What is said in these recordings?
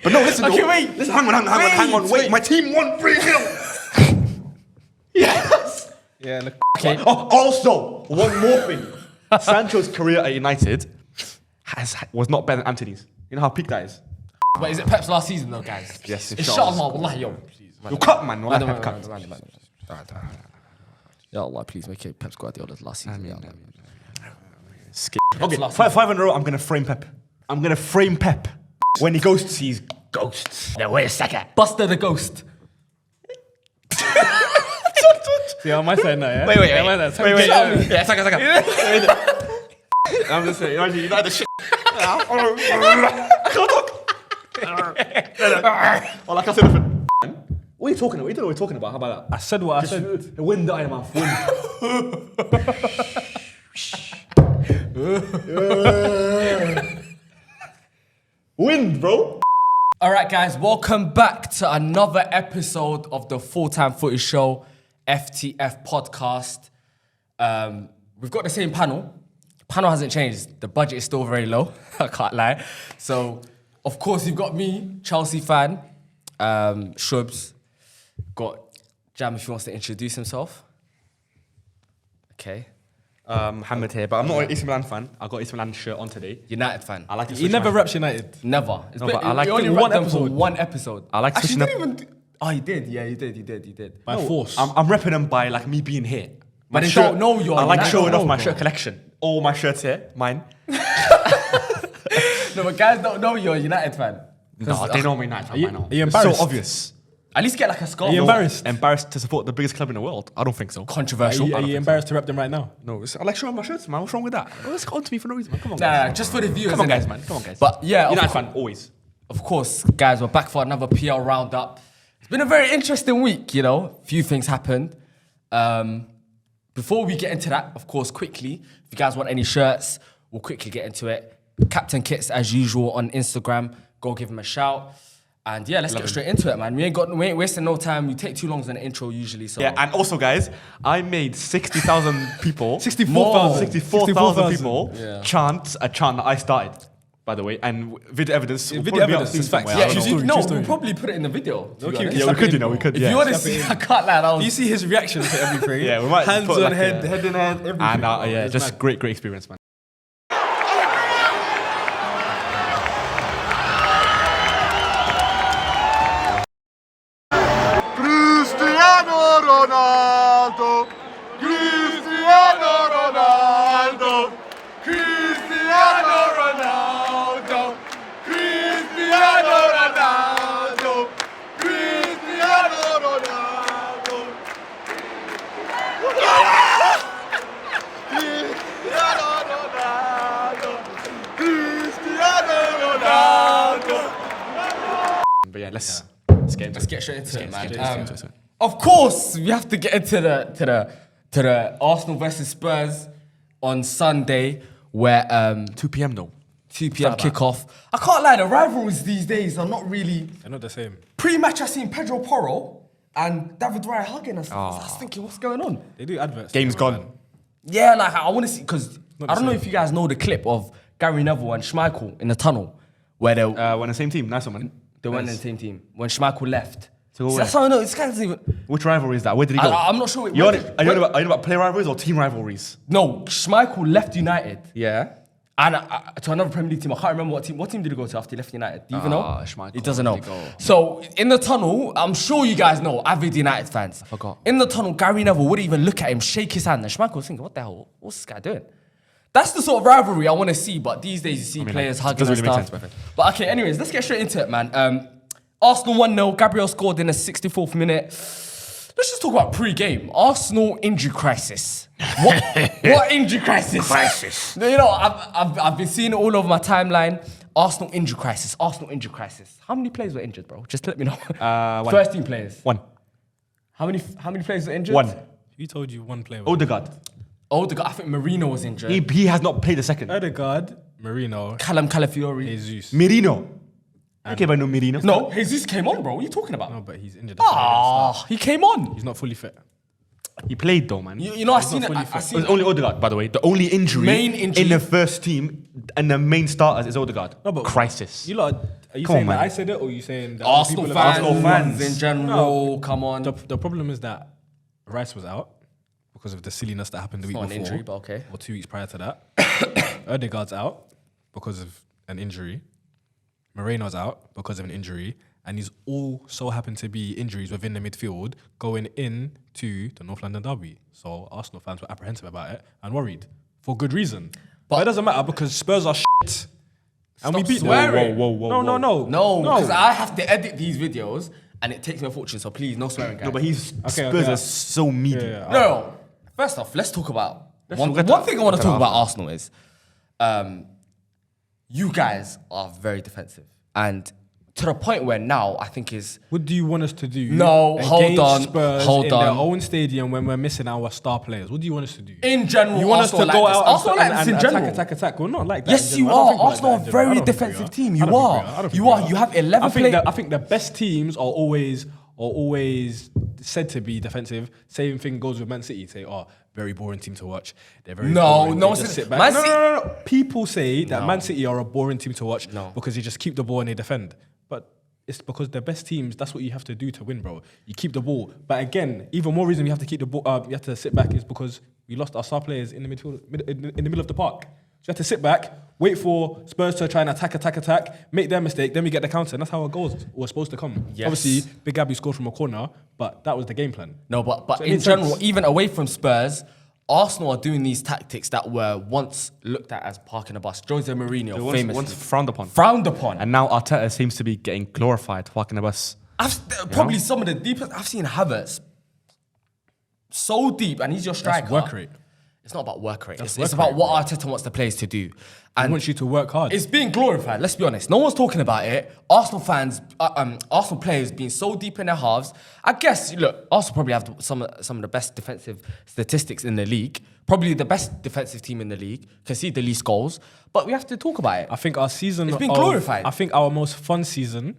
But no, listen. Okay, though. wait. Listen, hang on. Wait. My team won 3-0. Yes. Yeah. Look. Okay. Also, one more thing. Sancho's career at United was not better than Anthony's. You know how peak that is. But is it Pep's last season though, guys? Yes, Inshallah, wallahi, yo. You cut, man. Pep cut. Ya Allah, please make it Pep's Guardiola's last season. Ya Allah. Okay, 5 in a row, I'm going to frame Pep. I'm going to frame Pep. When he ghosts, he's ghosts. Now, where's Saka? Buster the Ghost. See, on my side now, yeah? Wait. Yeah, Saka. I'm just saying, you know the shit. Well, I can't say nothing. What are you talking about? What are you talking about? How about that? I said what I said. Wind out of your mouth. Wind, bro. All right, guys, welcome back to another episode of the Full-Time Footy Show, FTF podcast. We've got the same panel. Panel hasn't changed. The budget is still very low. I can't lie. So, of course, you've got me, Chelsea fan, Shubs. Got Jam if he wants to introduce himself. Okay. Hamid here, but I'm not an AC Milan fan. I got AC Milan shirt on today. United fan. I like to He switch never my- reps United. Never. It's No, but I like you only to- rep one them episode. for one episode. I like Actually, switching you didn't even. Oh, you did. Yeah, you did. By force. I'm repping them by like me being here. But they don't know you're I like United. showing They off don't my know, shirt bro. collection. All my shirts here, mine. No, but guys don't know you're a United fan. No, they know I'm a United fan by now. are you It's embarrassed? so obvious. At least get like a scarf. Are you embarrassed? Embarrassed to support the biggest club in the world? I don't think so. Are Controversial. you embarrassed to rep them right now? No, I like showing my shirts, man. What's wrong with that? Let's go on to me for no reason, man. Come on, Nah, guys. just for the viewers. Come on, innit? guys, man. Come on, guys. But yeah, United fan, always. of course, guys, we're back for another PL roundup. It's been a very interesting week, you know. Few things happened. Before we get into that, of course, quickly, if you guys want any shirts, we'll quickly get into it. Captain Kits, as usual, on Instagram. Go give him a shout. And yeah, let's get straight into it, man. We ain't wasting no time. We take too long as an intro usually. So Yeah, and also, guys, I made 60,000 people, 64,000. 64,000 people Yeah. chant a chant that I started, by the way, and video evidence. will video probably be up evidence soon is facts. somewhere, I yeah, don't know. true no, story. we'll probably put it in the video. to be Okay, honest. Yeah, we could, you know, we could. If Yeah. you want to see, I can't lie. That Do you was see his reaction to everything? Yeah, we might Hands put on like head, a- head in hand, everything. And yeah, It's just mad. great experience, man. Cristiano Ronaldo, Cristiano Ronaldo, Cristiano Ronaldo, Cristiano Ronaldo, Cristiano Ronaldo. Cristiano Ronaldo, Cristiano Ronaldo. But yeah, let's get into Let's it. get straight into it, man. Let's get into it. Of course, we have to get into the Arsenal versus Spurs on Sunday, where 2 p.m. though. 2 p.m. kickoff. I can't lie, the rivalries these days are not really. They're not the same. Pre-match, I seen Pedro Porro and David Raya hugging us. I was thinking, what's going on? They do adverts. Game's though, gone. man. Yeah, like I want to see because Not I the don't know same. if you guys know the clip of Gary Neville and Schmeichel in the tunnel, where they We're on the same team. Nice one, man. went in the same team when Schmeichel left. So See, where? that's how I know this guy doesn't even. Which rivalry is that? Where did he go? I'm not sure. Are you on about player rivalries or team rivalries? No, Schmeichel left United. Yeah. And to another Premier League team, I can't remember what team. What team did he go to after he left United? Do you even know? Schmeichel, He doesn't where know. did he go? So in the tunnel, I'm sure you guys know, avid United fans. I forgot. In the tunnel, Gary Neville wouldn't even look at him, shake his hand, and Schmeichel was thinking, "What the hell? What's this guy doing?" That's the sort of rivalry I want to see. But these days, you see players like, hugging doesn't and really make stuff. sense, But okay, anyways, let's get straight into it, man. Arsenal 1-0. Gabriel scored in the 64th minute. Let's just talk about pre-game. Arsenal injury crisis. What injury crisis? Crisis. You know, I've been seeing it all over my timeline. Arsenal injury crisis. Arsenal injury crisis. How many players were injured, bro? Just let me know. One. First team players. One. How many players were injured? One. Who told you one player? Odegaard. Oh, I think Marino was injured. He has not played a second. Odegaard, Marino, Callum Calafiori. Jesus. Merino. Okay, but no Merino. No, Jesus came on, bro. What are you talking about? No, but he's injured. That's why he didn't start. He came on. He's not fully fit. He played though, man. You know, I seen not it. fully I fit. It seen was only Odegaard, by the way. The only injury, Main injury. in the first team and the main starters is Odegaard. No, but Crisis. You lot, Are you Come on, saying that man. I said it, or are you saying that Arsenal people have- fans in general, come on. The problem is that Rice was out because of the silliness that happened the week not an before. injury, but okay. Or 2 weeks prior to that. Odegaard's out because of an injury. Moreno's out because of an injury. And these all so happen to be injuries within the midfield going into the North London derby. So Arsenal fans were apprehensive about it and worried for good reason. But it doesn't matter because Spurs are shit. And we beat them. swearing. No. No, because I have to edit these videos and it takes me a fortune. So please, no swearing, guys. No, but he's Spurs okay. are so meaty. No. First off, let's talk about one forget thing I want to about talk about Arsenal is you guys are very defensive. And to the point where now I think is What do you want us to do? No, hold against on, Spurs hold in on. their own stadium when we're missing our star players? What do you want us to do? in general, You want us Arsenal to go like this. out Arsenal like and this in general. attack? We're not like that. Yes, in you general. I don't are. think we're like Arsenal that are in a general. very I don't think we defensive are. team. I You don't think we are. I don't think You we are. You have 11 players. I think the best teams are always said to be defensive. Same thing goes with Man City. Say, very boring team to watch. They're very No, boring. no, They just it's- sit back. Man No. City- People say that Man City are a boring team to watch No. because they just keep the ball and they defend. But it's because the best teams, that's what you have to do to win, bro. You keep the ball. But again, even more reason we have to keep the ball, you have to sit back is because we lost our star players in the midfield, in the middle of the park. So you have to sit back, wait for Spurs to try and attack, make their mistake, then we get the counter. And that's how our goals were supposed to come. Yes. Obviously, Big Gabby scored from a corner, but that was the game plan. No, but So it in makes general, sense. even away from Spurs, Arsenal are doing these tactics that were once looked at as parking a bus. Jose Mourinho famously Once frowned upon. frowned upon. And now Arteta seems to be getting glorified, parking the bus. Probably some of the deepest I've seen Havertz so deep, and he's your striker. That's work rate. It's not about work rate. It's work about rate, what Arteta wants the players to do. I And want you to work hard. it's being glorified. Let's be honest. No one's talking about it. Arsenal fans, Arsenal players being so deep in their halves. I guess look, Arsenal probably have some of the best defensive statistics in the league. Probably the best defensive team in the league. Concede the least goals, but we have to talk about it. I think our season It's been glorified. I think our most fun season,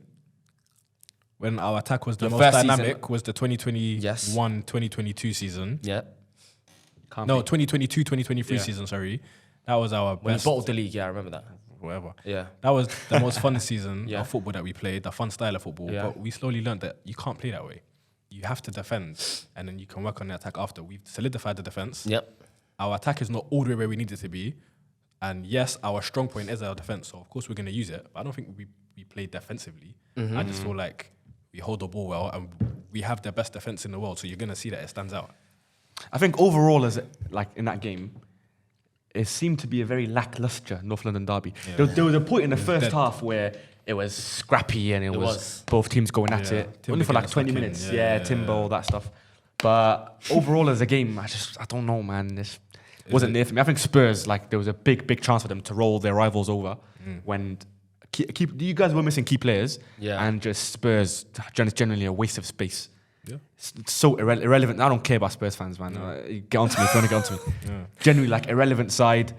when our attack was the most first season. dynamic, was the 2021-2022 season. Yeah, No, 2022-2023 season, sorry. That was our when he best. bottled the league. Yeah, I remember that. Whatever. Yeah. That was the most fun season Yeah. of football that we played, the fun style of football. Yeah. But we slowly learned that you can't play that way. You have to defend, and then you can work on the attack after. We've solidified the defense. Yep. Our attack is not all the way where we need it to be. And yes, our strong point is our defense. So, of course, we're going to use it. But I don't think we play defensively. I just feel like we hold the ball well and we have the best defense in the world. So you're going to see that it stands out. I think overall, as like in that game, it seemed to be a very lackluster North London derby. There was a point in the first dead. half where it was scrappy and it was was. both teams going at Yeah. it. Timber Only for getting like 20 stuck in. minutes. Yeah, Timber, all that stuff. But overall as a game, I don't know, man. This wasn't there for me. I think Spurs, like there was a big chance for them to roll their rivals over when you guys were missing key players. Yeah. And just Spurs, generally a waste of space. Yeah. It's so irrelevant. I don't care about Spurs fans, man. Get onto me if you want to get onto me. Genuinely, like irrelevant side.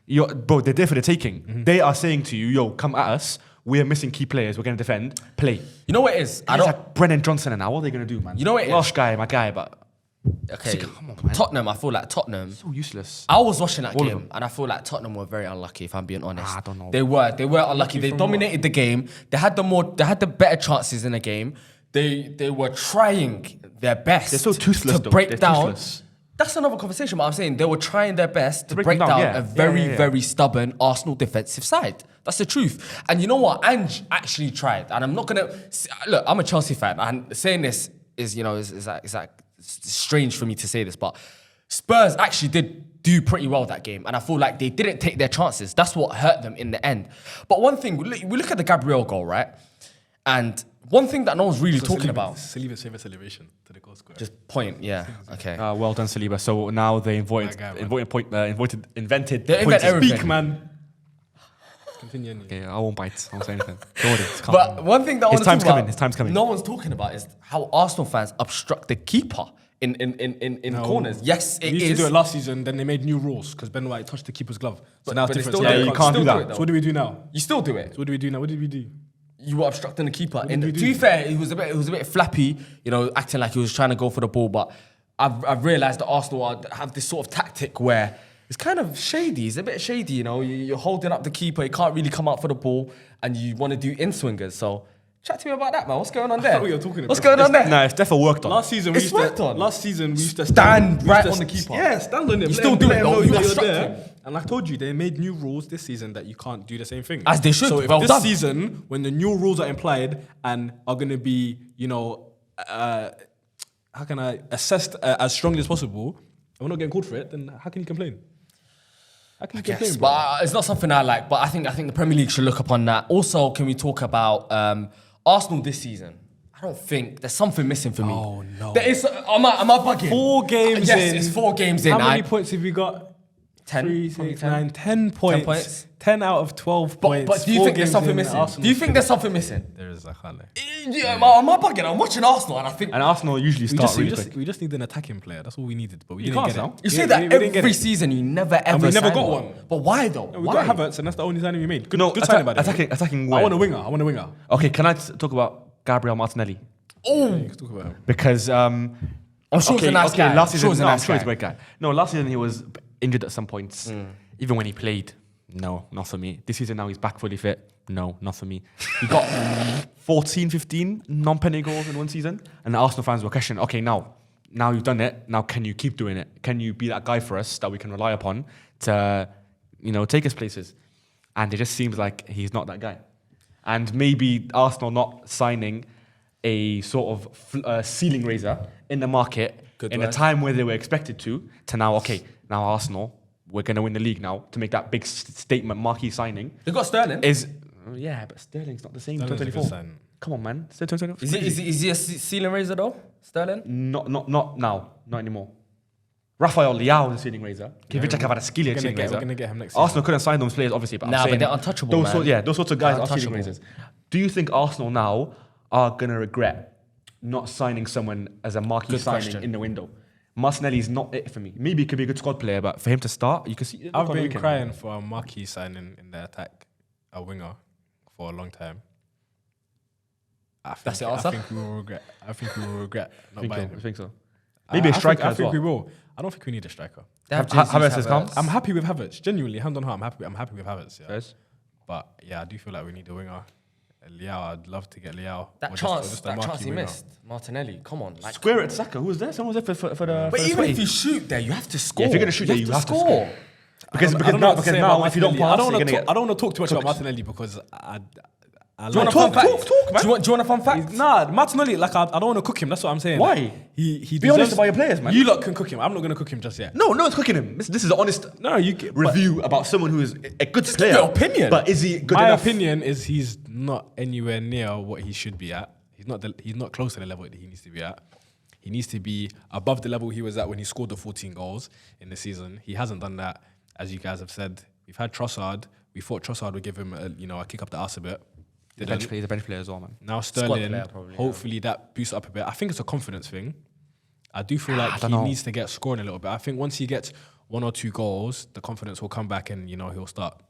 Bro, they're there for the taking. They are saying to you, yo, come at us. We're missing key players. We're going to defend. Play. You know what it is? I It's don't. like Brennan Johnson and now. What are they going to do, man? You know what it is? Welsh guy, my guy, but Okay. Come on, man. Tottenham. I feel like Tottenham. so useless. I was watching that All of game them. and I feel like Tottenham were very unlucky, if I'm being honest. I don't know. They were unlucky. They dominated the game. They had the better chances in the game. They were trying their best They're so toothless, to though. break They're down. toothless. That's another conversation, but I'm saying they were trying their best to break break them down down, yeah. a very, Yeah. very stubborn Arsenal defensive side. That's the truth. And you know what? Ange actually tried. And I'm not going to... Look, I'm a Chelsea fan. And saying this is strange for me to say this, but Spurs actually did do pretty well that game. And I feel like they didn't take their chances. That's what hurt them in the end. But one thing, we look at the Gabriel goal, right? And one thing that no one's really talking about... Saliba's favorite celebration to the goal scorer. Just point, yeah. Okay. Well done, Saliba. So now they invented They points. invent everything. Speak, man. Continue. Anyway. Okay, I won't bite. I won't say anything. Don't worry. It's calm. But one thing that I His want to time's talk about, coming, his time's coming. no one's talking about is how Arsenal fans obstruct the keeper in corners. Yes, We it used is. to do it last season, then they made new rules because Ben White touched the keeper's glove. So now but it's they different. still So do now it. you can't do Still that. it, though. So what do we do now? You still do it. So what do we do now? What did we do? You were obstructing the keeper. And did we to do? be fair, it was a bit flappy, acting like he was trying to go for the ball. But I've realised that Arsenal have this sort of tactic where It's kind of shady. It's a bit shady, you know. You're holding up the keeper. He can't really come out for the ball, and you want to do in-swingers. So, chat to me about that, man. What's going on there? what you're talking What's about. going on there? No, it's definitely worked on. Last season, we It's used worked to. on. Last season, we used to Stand we used right to on the keeper. Yeah, stand on him. You still do it, though. You obstruct him. And like I told you, they made new rules this season that you can't do the same thing. As they should. So if Well this done. season, when the new rules are implied and are going to be, you know, how can I assessed as strongly as possible, and we're not getting called for it, then how can you complain? How can you complain, Yes, bro? but it's not something I like. But I think the Premier League should look upon that. Also, can we talk about Arsenal this season? I don't think there's something missing for me. Oh, no. There is. Am I bugging? 4 games Yes, in. it's 4 games in. How many points have you got? 10. 3, Probably 6, 10. 9, 10 points. 10 points. 10 out of 12 points. But do you 4 think there's games something in, missing? Arsenal Do you think there's something missing? There is, I can't lie. Yeah, am I bugging? I'm watching Arsenal and I think. And Arsenal usually We start just, really we, just, quick. we just need an attacking player. That's all we needed, but we You didn't can't get now. it. You say We that didn't get every it. season, you never ever. we never sign got one. But why though? We Why? got Havertz, and that's the only signing we made. Good, No, good signing by the way. attacking. I where? want a winger. Okay, can I talk about Gabriel Martinelli? Oh, You can talk about him. Because I'm sure he's a nice guy. last season, Sure he's a no, I'm nice sure he's a guy. great guy. No, last season he was injured at some points. Even when he played, no, not for me. This season now he's back fully fit. No, not for me. He got 14, 15 non-penalty goals in one season, and the Arsenal fans were questioning, okay, now you've done it. Now can you keep doing it? Can you be that guy for us that we can rely upon to, you know, take us places? And it just seems like he's not that guy. And maybe Arsenal not signing a sort of ceiling raiser in the market Good in word. a time where they were expected to now, okay, now Arsenal, we're going to win the league now to make that big statement marquee signing They got Sterling. is, yeah, but Sterling's not the same in Sterling's a good 2024. sign. Come on, man. Still 2024. Is he a ceiling raiser though? Sterling? Not now, not anymore. Rafael Leao is a ceiling raiser. Kivica Kvaratskhelia is a ceiling We're raiser. going to get him next Arsenal couldn't sign those players, obviously, but Nah, I'm but saying they're untouchable, those man. those sorts of guys They're are ceiling untouchable. raisers. Do you think Arsenal now are going to regret not signing someone as a marquee Good signing question. in the window? Martinelli is not it for me. Maybe he could be a good squad player, but for him to start, you can see. I've been crying for a marquee signing in the attack, a winger, for a long time. That's the answer? I think we will regret not buying him. I think so. Maybe a striker I as think well. we will. I don't think we need a striker. They have Havertz Jesus, has come. I'm happy with Havertz. Genuinely, hand on heart, I'm happy with Havertz. Yeah. Yes. But yeah, I do feel like we need a winger. Leao, I'd love to get Leao. That Or chance, just a that marquee chance he winger. missed. Martinelli, come on. Like, Square it, Saka. Who was there? Someone was there for the. but for the even if sweaty. you shoot there, you have to score. if you're gonna shoot there, you have to score. Because I don't know what to say now, about if you don't Martinelli. pass, you're gonna get. I don't want to talk too much about cooked. Martinelli because I Do you want like a fun him. fact? talk, man. Do you want a fun fact? Nah, Martinelli, like I don't want to cook him. That's what I'm saying. Why? He Be honest deserves- about your players, man. You lot can cook him. I'm not gonna cook him just yet. No, it's cooking him. This is an honest No, you can, review about someone who is a good Just player. give your opinion. But is he good My enough? opinion is he's not anywhere near what he should be at. He's not close to the level that he needs to be at. He needs to be above the level he was at when he scored the 14 goals in the season. He hasn't done that, as you guys have said. We've had Trossard. We thought Trossard would give him a kick up the arse a bit. He's Didn't. a bench player as well, man. Now Sterling, player probably, hopefully that boosts up a bit. I think it's a confidence thing. I do feel like he don't know. needs to get scoring a little bit. I think once he gets 1 or 2 goals, the confidence will come back and he'll start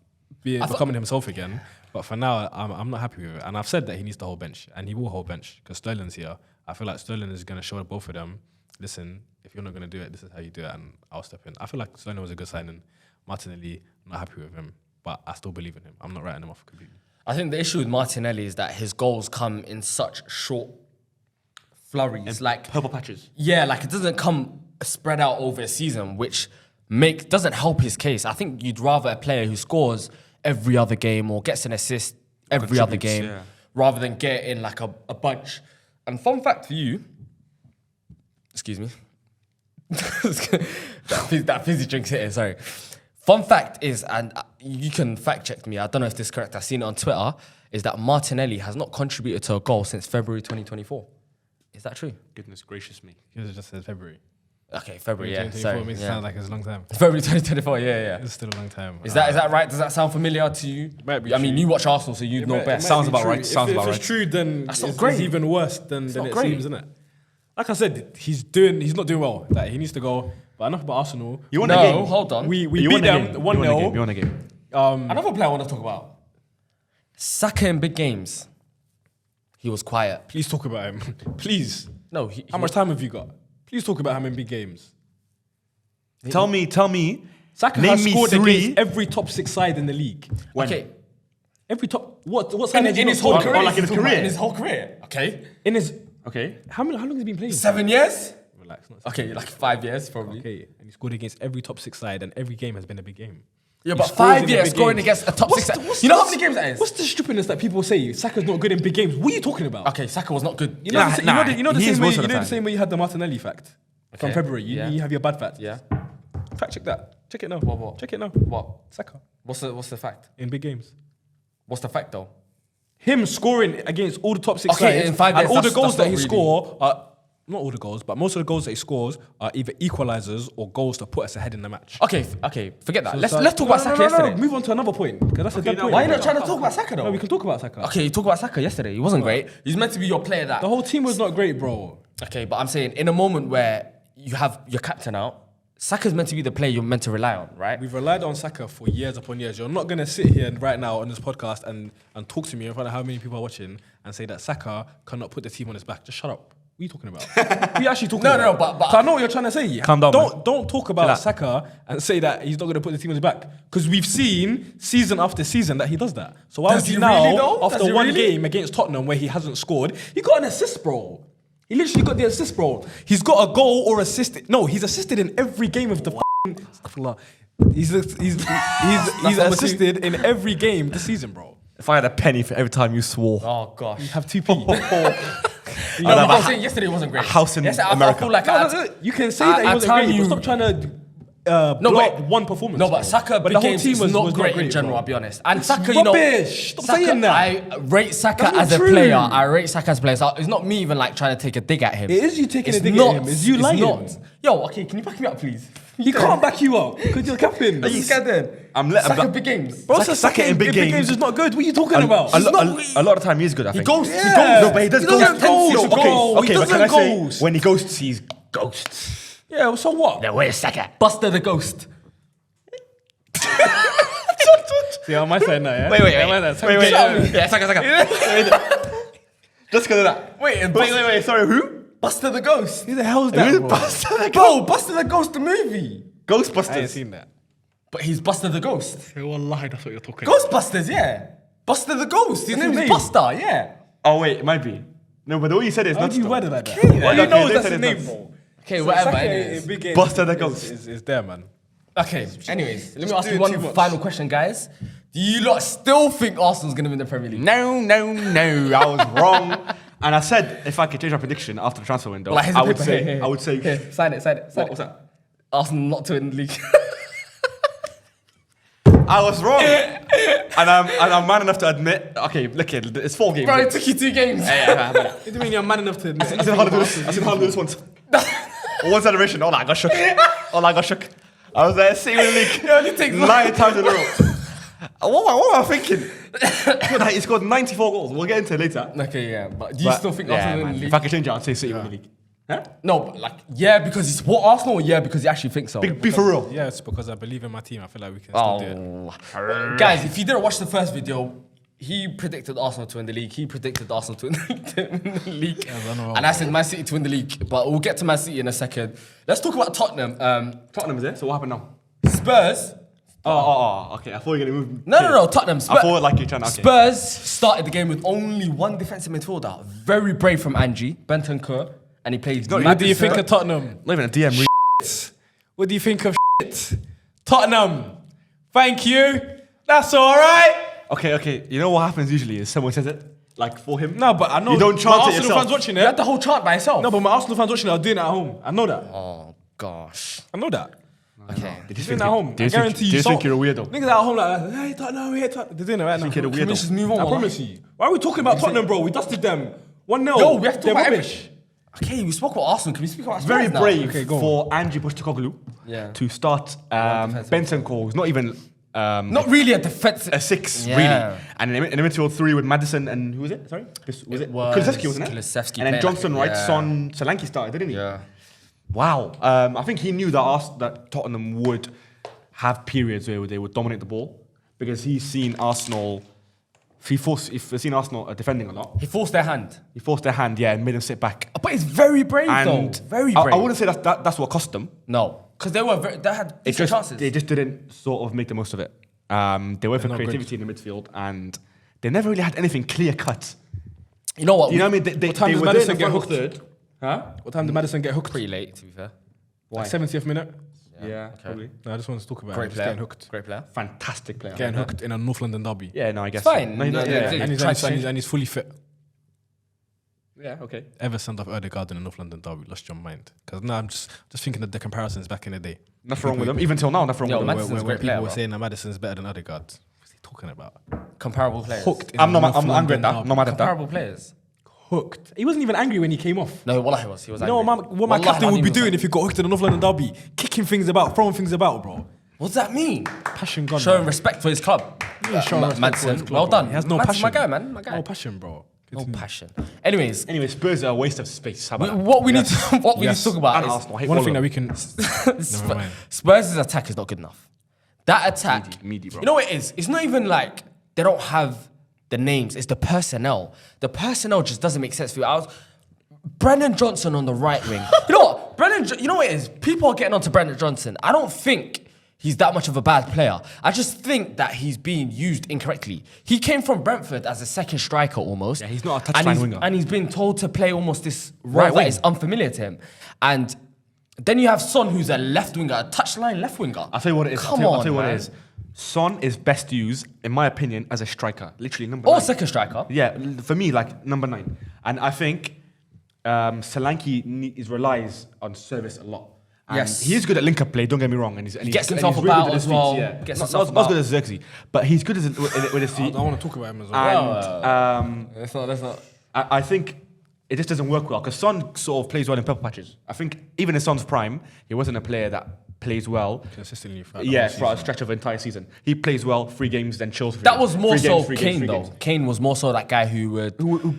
becoming himself again. But for now, I'm not happy with it. And I've said that he needs to hold bench, and he will hold bench because Sterling's here. I feel like Sterling is going to show both of them, listen, if you're not going to do it, this is how you do it, and I'll step in. I feel like Sterling was a good signing. Martinelli, I'm not happy with him, but I still believe in him. I'm not writing him off completely. I think the issue with Martinelli is that his goals come in such short flurries. Like, Purple patches. yeah, like it doesn't come spread out over a season, which doesn't help his case. I think you'd rather a player who scores every other game or gets an assist every other Contributes, game yeah. rather than get in like a bunch. And fun fact for you, excuse me, that fizzy drink's hitting, sorry. Fun fact is, and you can fact check me, I don't know if this is correct, I've seen it on Twitter, is that Martinelli has not contributed to a goal since February 2024. Is that true? Goodness gracious me. He just said February. Okay, February, yeah, 2024 sorry. makes it yeah. sound like it's a long time. February 2024, yeah. It's still a long time. Is that right? Does that sound familiar to you? Might be I mean, true. you watch Arsenal, so you know best. Sounds about right. Sounds if about it's right. true, then That's it's, not great. it's even worse than not it great. seems, isn't it? Like I said, he's not doing well. Like, he needs to go. But enough about Arsenal. You won No, a game. hold on. We You beat won a them game. 1-0. You won a game. Another player I want to talk about. Saka in big games. He was quiet. Please talk about him. Please. No, How much time have you got? Please talk about him in big games. Tell me Saka Name has me scored three. against every top 6 side in the league. When? Okay. Every top what side has he In not his whole scored? career. like in his he's talking about career? In his whole career. Okay. In his Okay. how long has he been playing? 7 years? Relax. Not Okay, like 5 years probably. Okay, and he scored against every top 6 side, and every game has been a big game. Yeah, He but scores 5 in the years big scoring games. against a top 6 side. You know how many games that is? What's the stupidness that people say? Saka's not good in big games. What are you talking about? Okay, Saka was not good. You know, Nah, the, nah, you know the he is same way. most of You the know the time. same way you had the Martinelli fact from Okay, February. yeah. You have your bad facts. Yeah. Fact check that. Check it now. What? Check it now. What? Saka What's the fact? in big games. What's the fact though? Him scoring against all the top 6 Okay, sides in 5 and years, all the that's goals not that he really- score are not all the goals, but most of the goals that he scores are either equalizers or goals to put us ahead in the match. Okay, forget that. Let's So- talk about Saka yesterday. Move on to another point because that's a dead point. Why are you not trying to talk about Saka though? No, we can talk about Saka. Okay, you talk about Saka yesterday. He wasn't great. He's meant to be your player that. The whole team was not great, bro. Okay, but I'm saying in a moment where you have your captain out, Saka's meant to be the player you're meant to rely on, right? We've relied on Saka for years upon years. You're not going to sit here right now on this podcast and talk to me in front of how many people are watching and say that Saka cannot put the team on his back. Just shut up. What are you talking about? What are you actually talking No, about? no, but- 'Cause I know what you're trying to say. Calm down, Don't talk about Saka and say that he's not going to put the team on his back. Because we've seen season after season that he does that. So why Does would you he now, really though? Does after he one really? game against Tottenham where he hasn't scored, he got an assist, bro. He literally got the assist, bro. He's got a goal or assisted. No, he's assisted in every game of the Astaghfirullah. He's assisted in every game this season, bro. If I had a penny for every time you swore. Oh gosh. You have 2p. No, but I'm saying yesterday wasn't great. a house in Yesterday, America. I feel like You can say that he wasn't tell great, you- but stop trying to No, blow wait. up one performance. No, but bro. Saka But big games was not great in general, bro. I'll be honest. And It's Saka, you know, rubbish. Stop saying that. I rate Saka That's not as a true. player. I rate Saka as a player. So it's not me even like trying to take a dig at him. It is you taking It's a dig not, at him. It's you lying. not. Yo, okay, can you back me up, please? He can't back you up because you're capping. Are you scared then? I'm big games. Bro, Saka in big games is not good. What are you talking about? A lot of time he's good, I think. goes- Yeah. he goes. No, but he does He doesn't ghosts. goals. No, He okay, but can I doesn't say, goals. when he ghosts, he's ghosts. Yeah, so what? Yeah, where's Saka? Buster the Ghost. See, on my side now, yeah? Wait. Yeah, Saka. Just because of that. Wait, sorry, who? Buster the Ghost. Who the hell is Who that, is bro? Buster the Bro, Buster the Ghost, the movie. I ain't Ghostbusters. seen that. But he's Buster the Ghost. Wallahi, that's what you're talking about. Ghostbusters, yeah. Buster the Ghost. His That's name his is name. Buster, yeah. Oh, wait, it might be. No, but the way you said it is How not do you stuff. word it like that? Okay, Why okay, you know they that's said his it name, nuts. bro? Okay, whatever. Saka Anyways. in big games Buster the is- Ghost. is there, man. Okay, anyways, let me Just ask you doing one too much. final question, guys. Do you lot still think Arsenal's going to win the Premier League? No, I was wrong. And I said if I could change my prediction after the transfer window, Well, here's I the would paper. say, Here. I would say, Here, sign it. what's that? Arsenal not to win the league. I was wrong. and I'm man enough to admit, okay, look here, it's 4 games. Bro, it took you 2 games. What do you mean you're man enough to admit? I seen how to do this. I seen how to do this once. One celebration. Oh, I got shook. I was there sitting in the league. It only takes 9 times in a row. What am I thinking? He scored 94 goals. We'll get into it later. Okay, yeah, but do you still think Arsenal win the league? If I could change it, I'd say City win the league. Huh? No, but like, yeah, because you support Arsenal, or yeah, because you actually think so? Be for real. Yeah, it's because I believe in my team. I feel like we can still do it. Oh, guys, if you didn't watch the first video, he predicted Arsenal to win the league. He predicted Arsenal to win the league. And I said Man City to win the league. But we'll get to Man City in a second. Let's talk about Tottenham. Tottenham is there, so what happened now? Spurs. Okay. I thought you were going to move. No, Tottenham. I thought like you're trying to. Okay. Spurs started the game with only one defensive midfielder. Very brave from Angie, Benton Kerr. And he played. What do you think of Tottenham? Not even a DM. What do you think of shit? Tottenham. Thank you. That's all right. Okay. You know what happens usually is someone says it, like for him. No, but I know You don't my chant it Arsenal yourself. fans watching You had it. the whole chart by yourself. No, but my Arsenal fans watching it are doing it at home. I know that. Oh, gosh. I know that. Okay. They just Doing think it at home. They I just think- guarantee you. they just think you're a weirdo. Niggas at home like, hey, Tottenham, hey, Tottenham. They're doing it right now. Think you're a Can weirdo. we just move on, I wallah? promise you. Why are we talking about Tottenham, bro? We dusted them 1-0. Yo, we have to talk They're about rubbish. Okay, we spoke about Arsenal. Can we speak about Spurs Very now? brave Okay, go on. for Angie Postecoglou Yeah. to start defensive Benson calls, not even Not really a defensive. a 6, Yeah. really. And in the midfield 3 with Madison and who was it? Sorry? Was it? was Kulusevski, wasn't it? Kulusevski And then playing Johnson, like- right? yeah. Son Solanke started, didn't he? Yeah. Wow. I think he knew that Tottenham would have periods where they would dominate the ball because he's seen Arsenal. He's seen Arsenal defending a lot. He forced their hand. He forced their hand, and made them sit back. But it's very brave, And though. Very I brave. wouldn't say that's what cost them. No. Because they had decent chances. They just didn't sort of make the most of it. They went for not creativity in the midfield, and they never really had anything clear cut. You know what? You know what I mean? They What time does were there in Maddison the get final hooked? third. Huh? What time did Maddison get hooked? Pretty late, to be fair. Like 70th minute. Yeah, probably. No, I just want to talk about Great him. Just player. getting hooked. Great player. Fantastic player. Getting hooked in a North London derby. Yeah, no, I guess. fine. So. No, No, yeah. no, And he's fully fit. Yeah, okay. Ever send off Odegaard in a North London derby, lost your mind. Because now I'm just thinking of the comparisons back in the day. Nothing wrong with them. Even till now, nothing Yo, wrong with them. Maddison's a Where great people player, were bro. saying that Maddison's better than Odegaard. What's he talking about? Comparable players. Hooked. In I'm a not. North I'm angry London at that. derby. Not mad at that. Comparable players. Hooked. He wasn't even angry when he came off. No, Wallah, he was. He was You know angry. what my Wallahi, captain would be he was doing angry. if he got hooked in a North London derby? Kicking things about, throwing things about, bro. What does that mean? Passion gone. Showing man. respect for his club. Yeah, showing respect for Madison, his club, well bro. done. He has no Madison's passion. my guy, man. My guy. No passion, bro. No Continue. passion. Anyways, Anyway, Spurs are a waste of space. How about that? what we need to what we need Yes. to talk about And is Arsenal. I hate One all thing of that them. we can. Never mind. Spurs' attack is not good enough. That attack, Meaty, bro. you know what it is? It's not even like they don't have the names. It's the personnel. The personnel just doesn't make sense for you. Brendan Johnson on the right wing. You know what? You know what it is? People are getting onto Brendan Johnson. I don't think he's that much of a bad player. I just think that he's being used incorrectly. He came from Brentford as a second striker almost. Yeah, he's not a touchline and he's- winger. And he's been told to play almost this role that wing. is unfamiliar to him. And then you have Son, who's a left winger, a touchline left winger. I'll tell you what it is. Come I'll tell you what man. it is. Son is best used, in my opinion, as a striker. Literally number Or 9. second striker. Yeah, for me, like number 9. And I think Solanke relies on service a lot. And Yes. he is good at link-up play. Don't get me wrong, and he's gets and himself he's really about good at as his well, feet, Yeah, gets not, himself not as good about. as Xerxes, but he's good as with his I feet. want to talk about him as well. And That's not. I think it just doesn't work well because Son sort of plays well in purple patches. I think even in Son's prime, he wasn't a player that plays well. Consistently throughout the Yeah, whole for a season. stretch of the entire season. He plays well, 3 games, then chills. That was more so three Kane, three though. games. Kane was more so that guy who would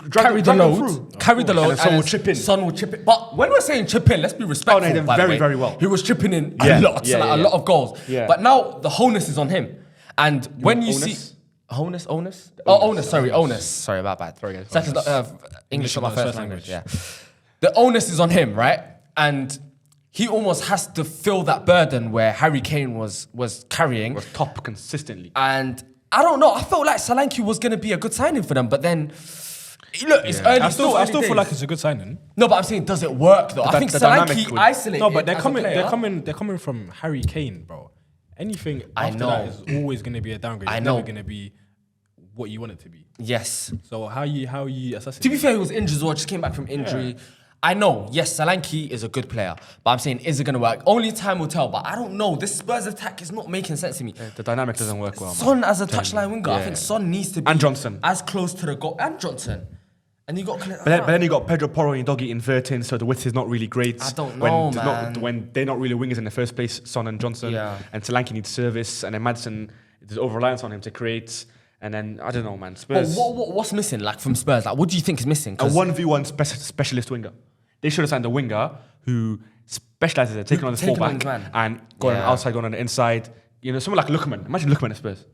drag carry the them load, through. carry the load, And then Son would chip in. Son would chip in. But when we're saying chip in, let's be respectful. Oh, no, he did by the very, way. very well. He was chipping in Yeah, a lot, yeah, like yeah, a yeah. lot of goals. Yeah. But now the onus is on him. And when you onus? see onus. Oh, onus. Sorry, onus. Sorry about that. Very good. Second, English is not my English first language. Yeah. The onus is on him, right? And he almost has to fill that burden where Harry Kane was carrying. Was top consistently. And I don't know. I felt like Solanke was going to be a good signing for them, but then look, it's early. I still early feel days. like it's a good signing. No, but I'm saying, does it work though? I think the dynamic Solanke would- isolated. No, but they're as a coming. player. They're coming from Harry Kane, bro. Anything I after know. that is always going to be a downgrade. I It's know. never going to be what you want it to be. Yes. So how you assessing? To be fair, he was injured as well. Just came back from injury. I know. Yes, Solanke is a good player, but I'm saying, is it going to work? Only time will tell. But I don't know. This Spurs attack is not making sense to me. The dynamic doesn't work well. Man. Son as a touchline winger, I Yeah. think Son needs to be And Johnson. as close to the goal. And Johnson. And you got. But then you got Pedro Porro and Doggy inverting, so the width is not really great. I don't when know, there's man. when they're not really wingers in the first place, Son and Johnson. Yeah. And Solanke needs service, and then Maddison, there's over-reliance on him to create. And then, I don't know, man. But Spurs, what's missing, like, from Spurs? Like, what do you think is missing? a 'Cause 1v1 specialist winger. They should have signed a winger who specializes at taking on the Taking on fullback his man. and going on the Yeah. outside, going on the inside. You know, someone like Lookman. Imagine Lookman at Spurs.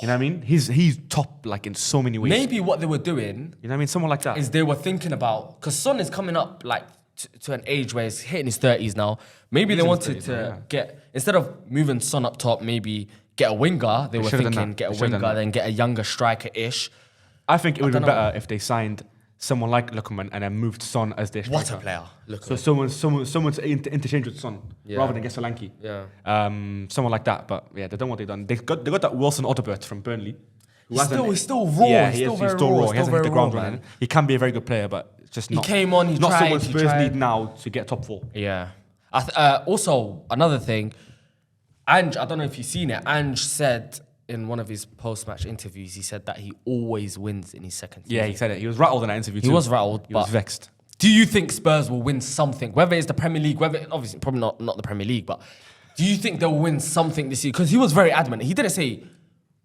You know what I mean? He's top, like, in so many ways. maybe what they were doing You know what I mean? Someone like that. is they were thinking about, because Son is coming up like to an age where he's hitting his 30s now. Maybe He's they in his wanted 30s to now, yeah. get, instead of moving Son up top, maybe get a winger. They were should've done thinking that. get They a should've winger, done that. then get a younger striker-ish. I think it would have been don't know. better if they signed someone like Lookman and then moved Son as their striker. What a player. Look, So someone to interchange with Son Yeah. rather than get Solanke. Yeah. Someone like that. But yeah, they done what they done. They got that Wilson Odobert from Burnley. who He's hasn't- still raw. Yeah, He's he still is, very he's still raw, raw. He still hasn't hit very the ground raw, running. man. He can be a very good player, but it's just He not. came on, he not tried, someone he Spurs tried. need now to get top 4. Yeah. Also, another thing, Ange, I don't know if you've seen it, Ange said in one of his post-match interviews, he said that he always wins in his second season. Yeah, he said it. He was rattled in that interview He too. was rattled, He was but- vexed. Do you think Spurs will win something? Whether it's the Premier League, whether obviously probably not the Premier League, but do you think they'll win something this year? Because he was very adamant. He didn't say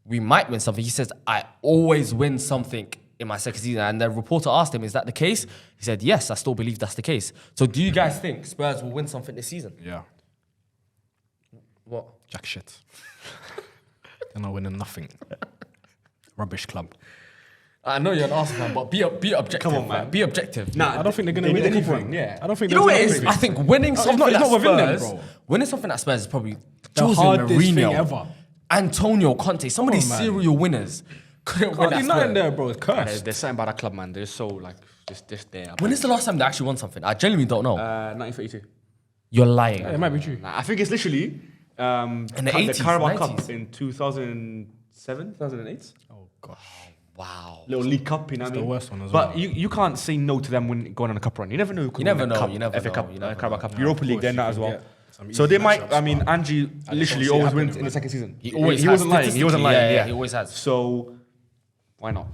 we might win something. He says I always win something in my second season. And the reporter asked him, "Is that the case?" He said, "Yes, I still believe that's the case." So do you guys think Spurs will win something this season? Yeah. What? Jack shit. They're not winning nothing. Rubbish club. I know you're an Arsenal fan, but be objective. Come on, man. Be objective. Nah, I don't think they're gonna they win did keep anything. on, yeah. I don't think You know what they're it gonna is? win I think winning something it's not at within them, Spurs, bro. winning something at Spurs is probably The Jose hardest thing Mourinho, ever. Antonio Conte, some of these Come on, man. serial winners couldn't win Can't at do nothing Spurs. there, bro. It's There's, cursed. there's something about that club, man. They're so like just there. When is the last time they actually won something? I genuinely don't know. 1932. You're lying. It might be true. Nah, I think it's literally In the the 80s, Carabao 90s. Cup in 2007, 2008. Oh gosh. Wow. Little League Cup, you know what I mean? the worst one as But well. you can't say no to them when going on a cup run. You never know who could You never win a know, cup, you never FA know, Cup, you never Carabao know. Cup, Yeah, Europa of League, course they're you not can as well. get some So easy they might. matchups, I mean, but Angie literally see always happening, wins in bro. the second season. He always he has. wasn't lying. He wasn't lying. Statistically, Yeah, he always has. So why not?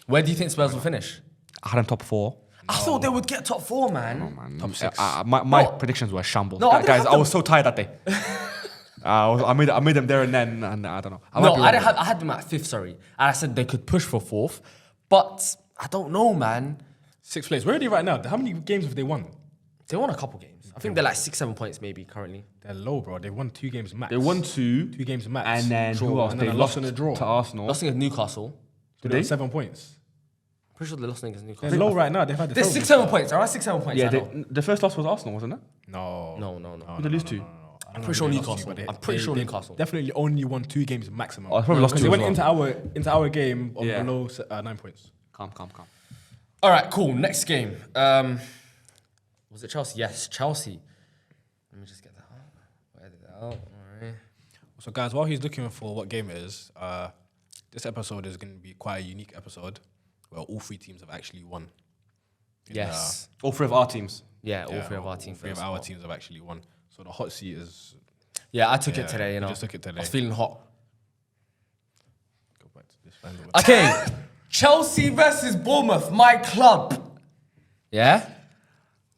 Where do you think Spurs will finish? I had them top 4. I thought they would get top 4, man. Man, Top 6. my No. predictions were shambles. No, I didn't Guys, have I them. was so tired that day. I made them there and then, and I don't know. No, I had them at 5th, sorry. And I said they could push for 4th. But I don't know, man. 6th place. Where are they right now? How many games have they won? They won a couple games. I think they're like 6-7 points maybe currently. They're low, bro. They won 2 games max. They won 2, 2 games max. and then who else? And They then a lost loss and a draw. to Arsenal. Lost against Newcastle. Did they? they? 7 points. Pretty sure they lost against They're Newcastle. low right now. They've had the They're terrible 6-7 points. Around 6-7 points. Yeah, I know. the first loss was Arsenal, wasn't it? No. No. Who did they lose to? I'm pretty sure Newcastle. I'm pretty sure Newcastle. Definitely only won 2 games maximum. Oh, they probably lost Because 2 they as went well. into our game on Yeah. below 9 points. Calm. All right, cool. Next game. Was it Chelsea? Yes, Chelsea. Let me just get that out. Edit that out. All right. So, guys, while he's looking for what game it is, this episode is going to be quite a unique episode where all 3 teams have actually won. Yes. All 3 of our teams. Yeah, all 3 of our teams. All 3 of our teams have actually won. So the hot seat is. Yeah, I took it Yeah, today, you you know. just took it today. I was feeling hot. Go back to this final one. Okay. Chelsea versus Bournemouth, my club. Yeah?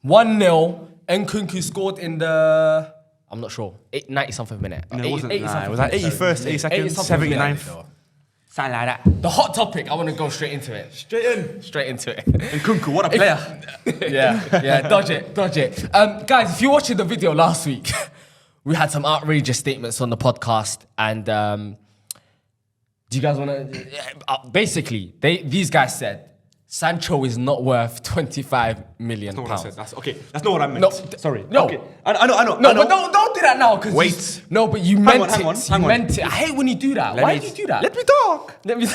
1-0. Nkunku scored in the... I'm not sure. 90-something minute. No, it wasn't. 80 Nah, something it was like minute, 81st, sorry. 82nd, 80-something minute. 79th. Something like that. The hot topic, I want to go straight into it. Straight into it. And Kunku, what a player. yeah, dodge it. Guys, if you're watching the video last week, we had some outrageous statements on the podcast, and do you guys want to? Basically, these guys said Sancho is not worth 25 million That's not what I pounds. said. That's okay. That's not what I meant. No, Sorry. no. Okay. I know. No, but don't do that now. Because Wait. but you Hang meant on, it. hang on, You hang on. meant it. I hate when you do that. Why do you do that? Let me talk. Let me.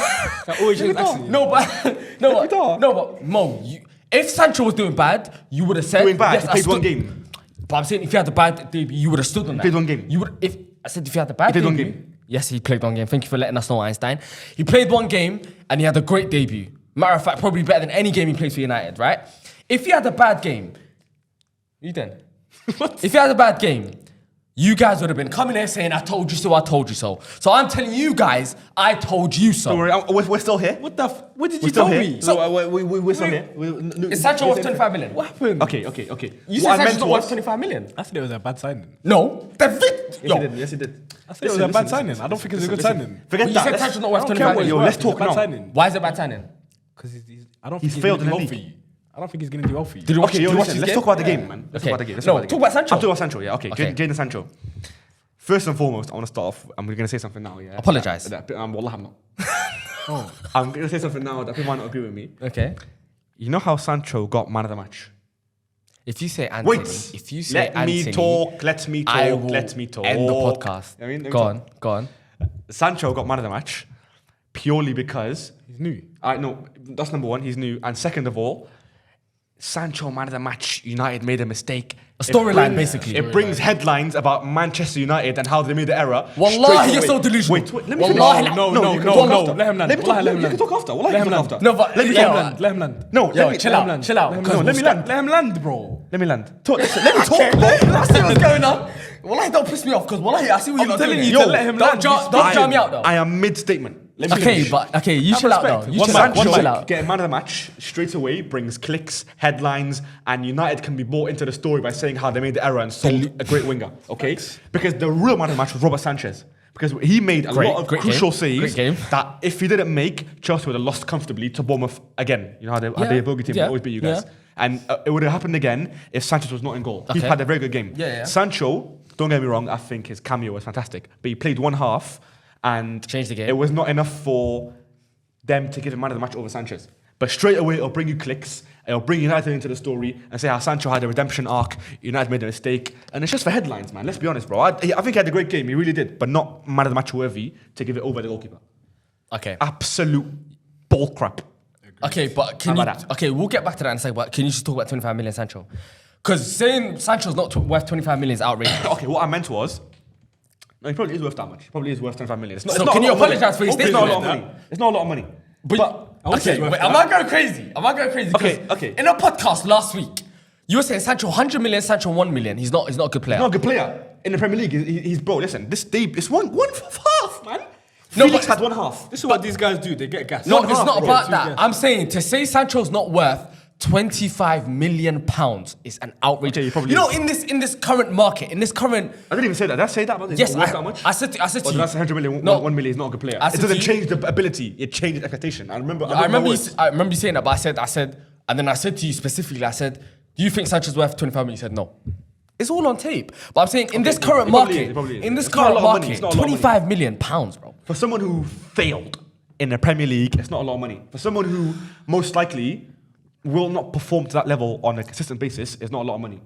always Let me change talk. accent. No, but Mo, if Sancho was doing bad, you would have said Doing bad. yes, He I played one stood- game. But I'm saying if you had the bad debut, you would have stood on that. played one game. You would. If I said if you had the bad He played one debut, game. yes, he played one game. Thank you for letting us know, Einstein. He played one game and he had a great debut. Matter of fact, probably better than any game he plays for United, right? If he had a bad game, you then. If he had a bad game, you guys would have been coming here saying, I told you so, I told you so. So I'm telling you guys, I told you so. Don't worry, we're still here. What the what did We're you still tell here. me? So we're still here. Is Sancho worth 25 million? What happened? Okay. You What said I Sancho's meant not was- worth 25 million? I said it was a bad signing. No. Yes, he did. I said it was a bad signing. I don't think it's a good signing. Forget You that. said Let's- Sancho's not worth I don't care 25 what million. he's let's worth, talk it's a bad now. signing. Why is it bad signing? Because I don't He's think failed he's gonna in do the well for league. you. I don't think he's gonna do well for you. Did you watch, Okay, did you watch his let's game? talk about the game, man. Let's Okay. talk about the game. Let's No, talk about the talk game. about Sancho. I'm talking about Sancho, yeah. Okay, Okay. Jadon Sancho. First and foremost, I want to start off. I'm going to say something now, yeah. Apologise. Wallah, I'm not. I'm going to say something now that people might not agree with me. Okay. You know how Sancho got man of the match? If you say Anthony, Wait. if you say Let me Anthony, talk. Let me I talk. will Let me talk. end the podcast. I mean, let me go talk. on, go on. Sancho got man of the match purely because He's new. no, that's number one. He's new, and second of all, Sancho man of the match. United made a mistake. A storyline, It brings- basically. It brings headlines about Manchester United and how they made the error. Wallahi, straight you're away. so delusional. Wait, let me Wallahi, finish. no, you no, can no, talk no. after. Let him land. Let me Wallahi, talk. let him You land. can talk after. Wallahi, Let you him can land. talk after. No, but Let me yo, talk. Let him land. No, Yo, let me chill out, chill out. No, let me land. Let him land, bro. Let me land. Let me talk. Let's see what's going on. Wallahi, don't piss me off, because wallahi, I see what you're not telling doing. you to let him land. Don't I jar am- me out, though. I am mid-statement. Let me Okay, finish. but okay, you chill out, respect. though. You One chill man, out. one You man. chill out. Getting man of the match straight away brings clicks, headlines, and United can be brought into the story by saying how they made the error and sold a great winger. Okay, because the real man of the match was Robert Sanchez. Because he made a lot of Great crucial game. saves Great game. that if he didn't make, Chelsea would have lost comfortably to Bournemouth again. You know how they a bogey team yeah, always beat you guys. yeah. And it would have happened again if Sanchez was not in goal. He Okay. had a very good game. Yeah. Sancho, don't get me wrong, I think his cameo was fantastic. But he played one half and Changed the game. It was not enough for them to give him man of the match over Sanchez. But straight away, it'll bring you clicks. It'll bring United into the story and say how Sancho had a redemption arc. United made a mistake. And it's just for headlines, man. Let's be honest, bro. I think he had a great game. He really did. But not man of the match worthy to give it over the goalkeeper. Okay. Absolute bull crap. Okay, but can you... Okay, we'll get back to that in a second, but can you just talk about 25 million Sancho? Because saying Sancho's not worth 25 million is outrageous. Okay, what I meant was... No, he probably is worth that much. He probably is worth 25 million. So can you apologise for your statement? It's not a lot of money. It's not a lot of money. Okay, wait, am I going crazy? Okay. In a podcast last week, you were saying Sancho 100 million, Sancho 1 million. He's not a good player. He's not a good player. In the Premier League, he's bro, listen, it's one half, man. No, Felix had one half. This is what these guys do. They get gas. No, it's not about that. I'm saying to say Sancho's not worth 25 million pounds is an outrage. Okay, you know, in this current market, in this current... I didn't even say that. Did I say that? Man? Yes, that much? I said to you. That's 100 million. No. 1 million is not a good player. I It said doesn't to change the ability. It changes expectation. I remember you saying that, but I said, and then I said to you specifically, I said, do you think Sancho's worth 25 million? You said no. It's all on tape. But I'm saying in this current market, 25 million pounds, bro. For someone who failed in the Premier League, it's not a lot of money. For someone who most likely will not perform to that level on a consistent basis, it's not a lot of money.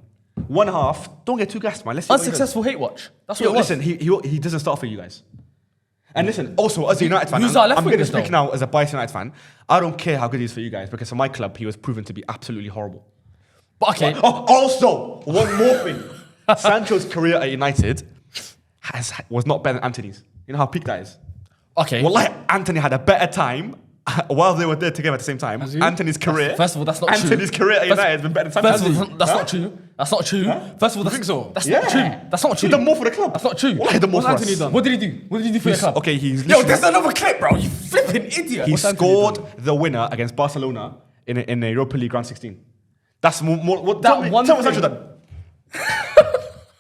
One half, don't get too gassed, man. Let's see Unsuccessful hate watch. That's what it was. Listen, he doesn't start for you guys. And listen, also as a United fan, Who's our left I'm going to wingers, speak though? now as a biased United fan. I don't care how good he is for you guys because for my club, he was proven to be absolutely horrible. But okay. Also, one more thing. Sancho's career at United was not better than Anthony's. You know how peak that is? Okay. Well, like Anthony had a better time while they were there together at the same time. Anthony's career. First of all, that's not true. Anthony's career at United has been better than First Sancho's. of all, that's not true. That's not true. First of all, think so? That's not true. That's not true. He done more for the club. That's not true. Well, he done more for Anthony us. done? What did he do? What did he do for your club? Okay, he's Yo, literally- there's another clip, bro. You flipping idiot. He scored the winner against Barcelona in the Europa League round 16. That's more. Tell me what Sancho done.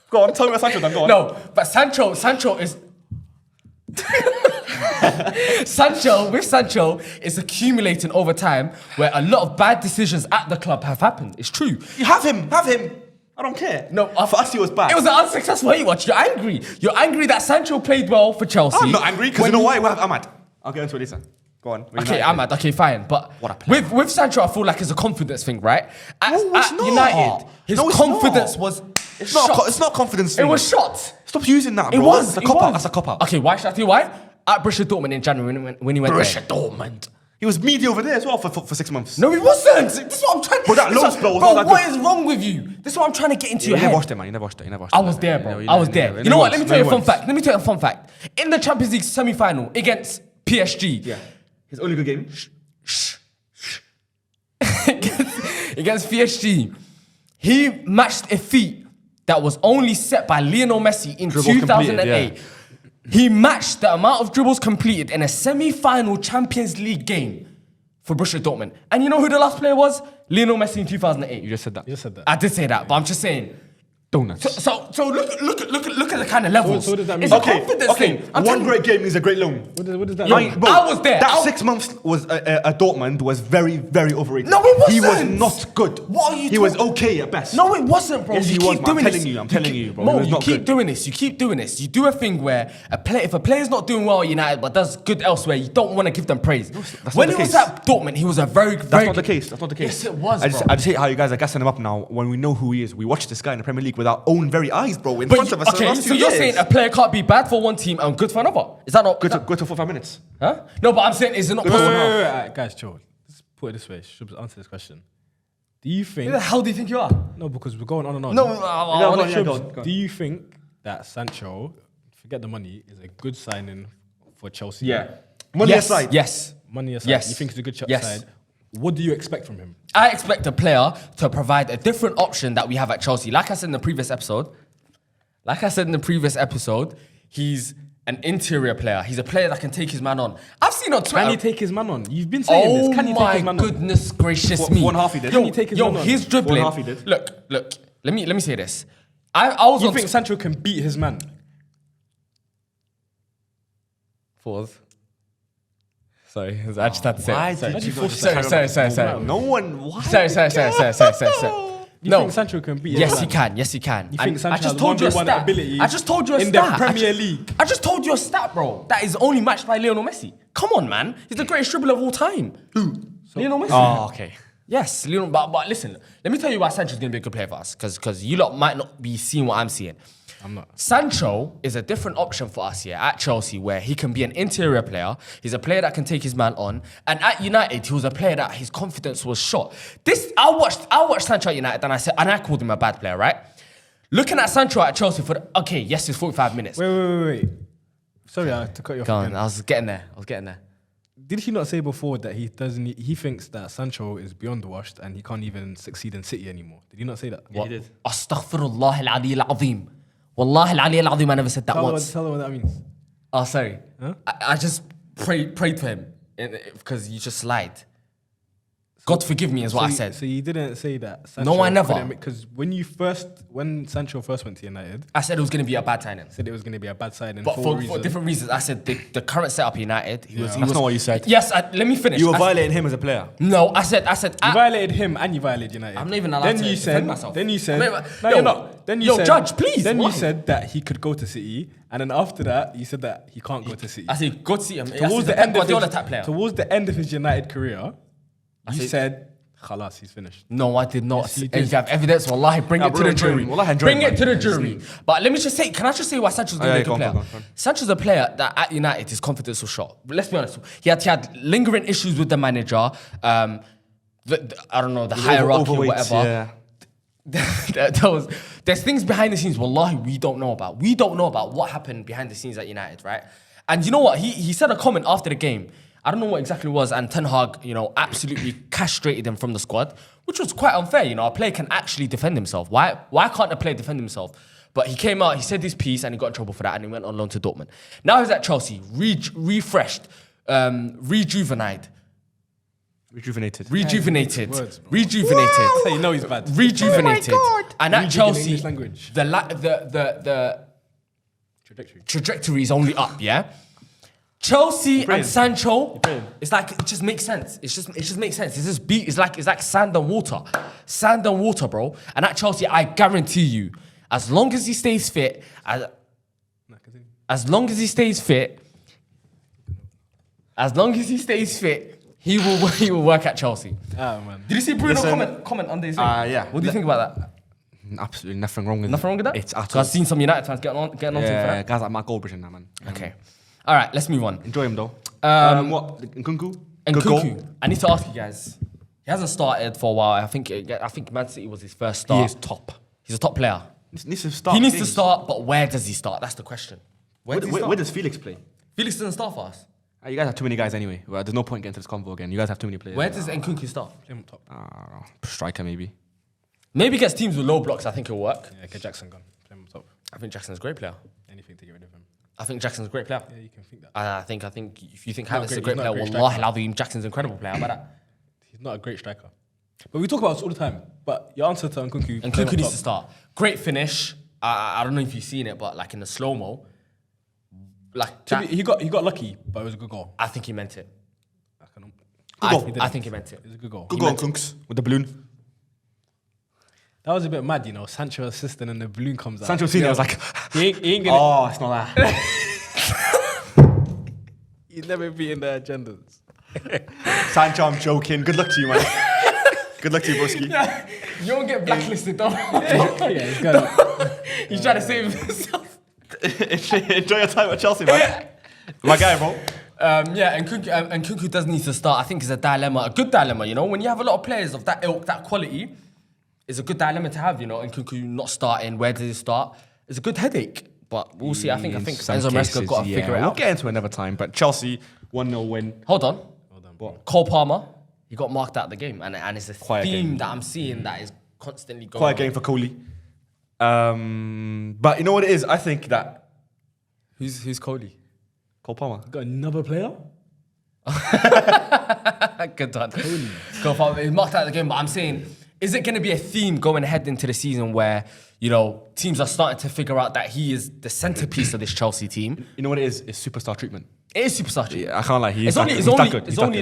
Go on, tell me what Sancho done. Go on. No, but Sancho is... Sancho is accumulating over time where a lot of bad decisions at the club have happened. It's true. You have him. I don't care. No, for us he was bad. It was an unsuccessful hate watch. You're angry. You're angry that Sancho played well for Chelsea. I'm not angry because you know why? We have Ahmad. I'll get into it later. Go on. Okay, Ahmad. Okay, fine. But What a player. with Sancho, I feel like it's a confidence thing, right? At it's not. United, his No, it's confidence not. was It's shot. not. It's not confidence. It thing. was shot. Stop using that, bro. It was. That's a it cop out. was. That's a cop out. Okay, why should I tell you why? At Borussia Dortmund in January when he went Borussia there. Dortmund. He was media over there as well for 6 months. No, he wasn't. This is what I'm trying to... Bro, that this loan is spell was bro, not that what good. is wrong with you? This is what I'm trying to get into your You never head. watched it, man. You never watched it. I was there, bro. I was there. You know what? Let me tell you a fun fact. In the Champions League semi-final against PSG, Yeah. His only good game. against PSG, he matched a feat that was only set by Lionel Messi in Dribbles 2008. completed, He matched the amount of dribbles completed in a semi-final Champions League game for Borussia Dortmund. And you know who the last player was? Lionel Messi in 2008. You just said that. I did say that, but I'm just saying. Donuts. So look at the kind of levels. So what does that mean? It's a confidence thing. I'm One telling you. great game is a great loan. What does that Yo, mean? Bro, I was there. That 6 months was at Dortmund was very, very overrated. No, it wasn't. He was not good. What are you He was talking- okay at best. No, it wasn't, bro. Yes, you he keep was, man. doing I'm this. telling you, I'm telling you, bro. Mo, He was you not keep good. doing this. You keep doing this. You do a thing where if a player's not doing well at United but does good elsewhere, you don't want to give them praise. that's When not he the was case. at Dortmund, he was a very, That's very not the case. That's not the case. Yes, it was, I bro. just hate how you guys are gassing him up now when we know who he is. We watched this guy in the Premier League with our own very eyes, bro, in front of us. for the Okay, last so 2 you're years. saying a player can't be bad for one team and good for another? Is that not Go to 45 minutes. Huh? No, but I'm saying, is it not Wait, possible? alright, guys, chill. Let's put it this way. Should answer this question. Do you think? Who the hell do you think you are? No, because we're going on and on. No, Go on, Shubs, go on. do you think that Sancho, forget the money, is a good signing for Chelsea? Yeah. Money Yes, aside. yes. Money aside, Yes. you think it's a good Yes. side? What do you expect from him? I expect a player to provide a different option that we have at Chelsea. Like I said in the previous episode, he's an interior player. He's a player that can take his man on. I've seen on Twitter. Can he take his man on? You've been saying this. Can he take his man Oh my goodness gracious me! One half he did. Yo, Can he take his yo, man on? his dribbling. One half he did. Look. Let me say this. I was on? You on think Sancho can beat his man? Pause. Sorry, I just had to say. Why it. Sorry. did you Sorry, go to sorry. No one. Why? Sorry. You No. think Sancho can beat Yes, Haaland? he can. Yes, he can. You And think Sancho I just has told you a 1v1 stat. ability I just told you a in stat. the Premier League? I just told you a stat, bro. That is only matched by Lionel Messi. Come on, man. He's the greatest dribbler of all time. Who? Lionel Messi. Oh, okay. Yes, Lionel. But listen, let me tell you why Sancho's going to be a good player for us. Because you lot might not be seeing what I'm seeing. I'm not. Sancho is a different option for us here at Chelsea, where he can be an interior player. He's a player that can take his man on. And at United, he was a player that his confidence was shot. I watched Sancho at United, and I called him a bad player, right? Looking at Sancho at Chelsea yes, it's 45 minutes. Wait. Sorry, I had to cut you off. Go on, again. I was getting there. Did he not say before that he thinks that Sancho is beyond washed and he can't even succeed in City anymore? Did he not say that? Yeah, he did. Astaghfirullah al-Ali al-azim. Wallahi al-Ali al-azim, I never said that once. Tell them what that means. Oh, sorry. Huh? I just prayed for him because you just lied. God forgive me is what I said. So you didn't say that Sancho No, I never. Because when Sancho first went to United, I said it was going to be a bad signing. said it was going to be a bad signing But for for different reasons. I said the current setup at United, he was... That's not what you said. Yes, let me finish. You were I- violating him as a player. No, I said... You violated him and you violated United. I'm not even allowed then to you defend said, myself. Then you said... I'm not even- No, Yo, you're not. Then you yo, said, judge, please, Then why? you said that he could go to City, and then after that, you said that he can't go to City. I said, God see him. Towards the end of Guardiola type player. Towards the end of his United career, you said- said, "Khalas, he's finished." No, I did not. Yes, you If did. you have evidence, wallahi, bring it to the jury. Wallahi, enjoy Bring it, it to the man. jury. But let me just say, can I just say why Sancho's going to be a go good on, player? go on. Sancho's a player that at United, his confidence was shot. But let's be honest. He had lingering issues with the manager. I don't know, the hierarchy or Overweight, whatever. yeah. There's things behind the scenes, wallahi, we don't know about. We don't know about what happened behind the scenes at United, right? And you know what? He said a comment after the game. I don't know what exactly it was, and Ten Hag, absolutely castrated him from the squad, which was quite unfair. A player can actually defend himself. Why can't a player defend himself? But he came out, he said his piece, and he got in trouble for that, and he went on loan to Dortmund. Now he's at Chelsea, refreshed, rejuvenated. Words, bro. Rejuvenated. So you know he's bad. Rejuvenated. And at Reading in Chelsea, English language. the Trajectory. trajectory is only up, yeah? Chelsea praying. and Sancho, praying. it's like, it just makes sense. It just makes sense. It's like sand and water. Sand and water, bro. And at Chelsea, I guarantee you, as long as he stays fit, as long as he stays fit, he will work at Chelsea. Ah, man. Did you see Bruno Listen, comment on this thing? yeah. What do you think about that? Absolutely nothing wrong with it. Nothing wrong with that? It's at 'Cause all. I've seen some United fans getting on to him for Yeah, that. guys like Matt Goldbridge and that, man. Okay. All right, let's move on. Enjoy him, though. What? Nkunku? And Good goal? Nkunku, I need to ask you guys. He hasn't started for a while. I think Man City was his first start. He is top. He's a top player. Needs to start. He needs to games. start, but where does he start? That's the question. Where does he start? Where does Felix play? Felix doesn't start for us. You guys have too many guys anyway. Well, there's no point getting to this convo again. You guys have too many players. Where does Nkunku start? Play him top. I don't know. Striker, maybe. Maybe against teams with low blocks, I think it'll work. Yeah, get Jackson gone. Play him top. I think Jackson's a great player. Anything to get rid of him. I think Jackson's a great player. Yeah, you can think that. I think if you think not Havertz is a great- great he's player, not a great wallahi striker. al-azim, Jackson's an incredible player. How about that? He's not a great striker. But we talk about this all the time. But your answer to Nkunku. And Nkunku needs to start. Great finish. I don't know if you've seen it, but like in the slow-mo, like that, He got lucky, but it was a good goal. I think he meant it. goal. I think he meant it. It was a good goal. Good goal, Kunks, with the balloon. That was a bit mad, Sancho assisting and the balloon comes out. Sancho Senior was like, He ain't gonna. oh, it's not that. He's never beaten the agendas. Sancho, I'm joking. Good luck to you, man. Good luck to you, broski. You won't get blacklisted, though. Yeah, he's got. He's trying to save himself. Enjoy your time at Chelsea, man. My guy, bro. And Nkunku does need to start. I think it's a dilemma, a good dilemma. When you have a lot of players of that ilk, that quality, it's a good dilemma to have. Nkunku not starting. Where does he start? It's a good headache. But we'll see. I think Enzo Maresca got to figure it We'll out. get into it another time. But Chelsea 1-0 win. Hold on. What? Cole Palmer, he got marked out of the game, and it's a Quiet theme game. that I'm seeing that is constantly going. Quite a on. game for Coley. But you know what it is? I think that Who's Coley? Cole Palmer. Got another player? Good done. Cole Palmer, he's marked out of the game, but I'm saying, is it going to be a theme going ahead into the season where teams are starting to figure out that he is the centerpiece of this Chelsea team? You know what it is? It's superstar treatment. It is superstar. Yeah, I can't lie. It's only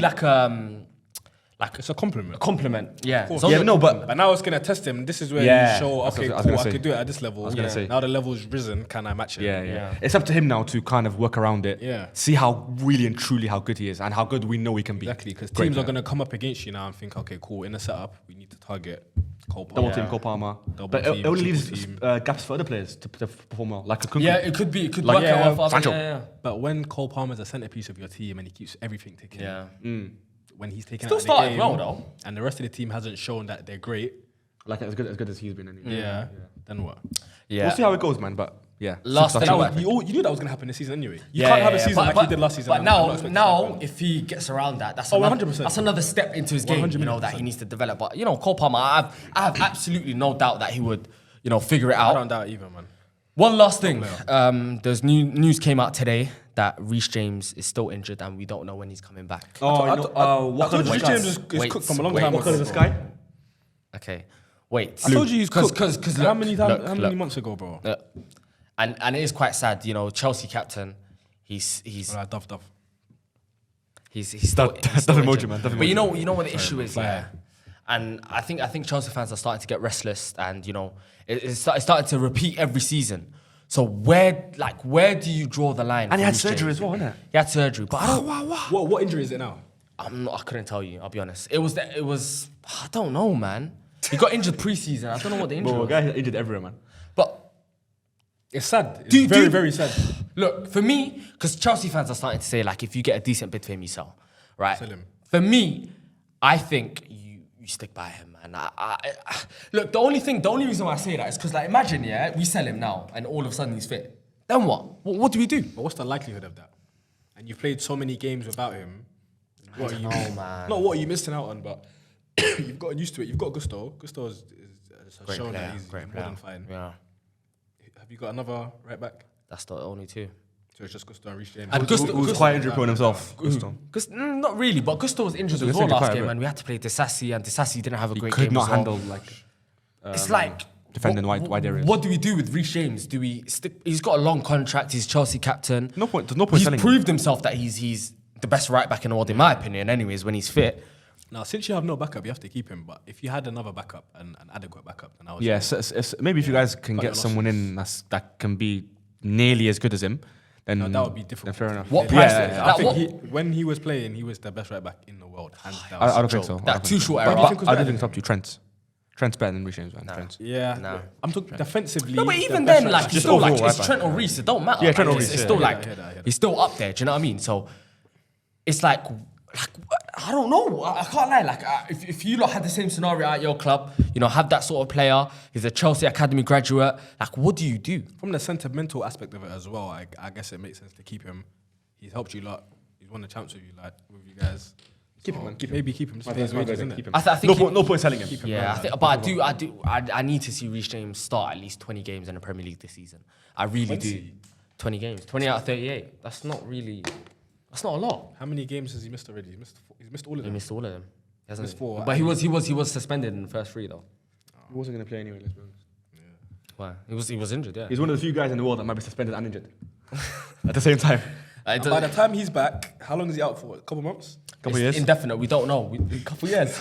like It's a compliment. a compliment. Yeah. course. It's only Yeah, a no, but compliment. But now it's gonna test him. This is where Yeah, you show, that's okay, what I was cool, gonna I say. could do it at this level. gonna say. Now the level's risen. Can I match it? Yeah. It's up to him now to kind of work around it. Yeah. See how really and truly how good he is and how good we know he can be. Exactly, because Great teams are player. going to come up against you now and think, okay, cool, in the setup, we need to target Cole Double Palmer. team, Cole Palmer. Double But team, it only triple leaves team. gaps for other players to perform well, like a Kunku. Yeah, it could be. It could Like, work out well for Sancho. others. Yeah. But when Cole Palmer's a centerpiece of your team and he keeps everything ticking, Yeah. when he's taken Still out of the started game, well, though. and the rest of the team hasn't shown that they're great, Like as good as he's been anyway. yeah, then what? Yeah. We'll see how it goes, man. But yeah. Last Superstar thing Chelsea. about- You knew that was going to happen this season anyway. You Yeah, can't have a yeah, season but- like but- he did last season. But and not now, expect it to happen. if he gets around that, that's Oh, another, 100%. that's another step into his game. You know that he 100%. needs to develop. But Cole Palmer, I have absolutely no doubt that he would, figure it I out. don't doubt either, man. One last thing. There's news came out today that Reece James is still injured and we don't know when he's coming back. Oh, I what told colour you is Reece James the is Wait, cooked from a long wait, time what ago. colour is the sky? Okay, wait. I told you he's cooked. Because how many months ago, bro? and it is quite sad. Chelsea captain. He's Alright, Dove. He's still, Dove he's still emoji, injured. man, dove But you emoji. know what the issue is, fire. yeah. And I think Chelsea fans are starting to get restless, and it's starting to repeat every season. So where do you draw the line? And he for had Reece surgery James? as well, innit? He had surgery, but I don't. What injury is it now? I couldn't tell you. I'll be honest. It was I don't know, man. He got injured preseason. I don't know what the injury Bro, was. guy injured everywhere, man. But It's sad. It's Do- very, do- very sad. look, for me, because Chelsea fans are starting to say, like, if you get a decent bid for him, you sell. Right? Sell him. For me, I think you stick by him, man. Look, the only reason why I say that is because, like, imagine, yeah, we sell him now and all of a sudden he's fit. Then what? What do we do? But what's the likelihood of that? And you've played so many games without him. What are you? man. Not what are you missing out on, but you've gotten used to it. You've got Gusto. Gusto has Great shown player, that he's great more player. than fine. Yeah, Have you got another right back? that's the only two. So it's just Gusto and Reece James. And Gusto- He was quite injury prone himself. Gusto. Because not really, but Gusto was injured as Gusto well was last quite a game, bit. and we had to play Disassi, and Disassi didn't have a He great could game not as well. handle like It's like defending what- wide areas. What do we do with Reece James? Do we stick? He's got a long contract. He's Chelsea captain. No point. There's no point He's selling him. proved himself that he's the best right back in the world, in my opinion. Anyways, when he's fit. Now, since you have no backup, you have to keep him. But if you had another backup, an adequate backup, then I would Yeah, say maybe if you guys can Cut get your someone in that can be nearly as good as him, then that would be then difficult. fair enough. What Yeah, price? yeah, I Like, think what- when he was playing, he was the best right back in the world, hands down. I don't think so. That too short But era. I think do was think it's up to Trent. Trent's better than Reece James, man. Trent. Yeah, Nah. I'm talking defensively. No, but the even best then, right like, back. he's Just still like, overall it's right Trent or Reece. It don't matter. Yeah, Trent Like, or it's Reece, still yeah. like, I hear that. he's still up there. Do you know what I mean? So it's like I don't know. I can't lie. Like, if you lot had the same scenario at your club, have that sort of player. He's a Chelsea academy graduate. Like, what do you do? From the sentimental aspect of it as well, I guess it makes sense to keep him. He's helped you lot. He's won the champs with you guys. Keep him, man. Keep him. Maybe keep him. Just pay his wages, isn't it? I think No point selling him. Yeah, I need to see Reece James start at least 20 games in the Premier League this season. I really do. 20 games, 20 out of 38. That's not a lot. How many games has he missed already? He's missed all of He them. missed all of them. He hasn't. Missed four. But he was suspended in the first three though. He wasn't going to play anyway, let's be honest. Why? He was injured. Yeah. He's one of the few guys in the world that might be suspended and injured at the same time. And by the time he's back, how long is he out for? A couple months? Couple years. Indefinite. We don't know. A couple years.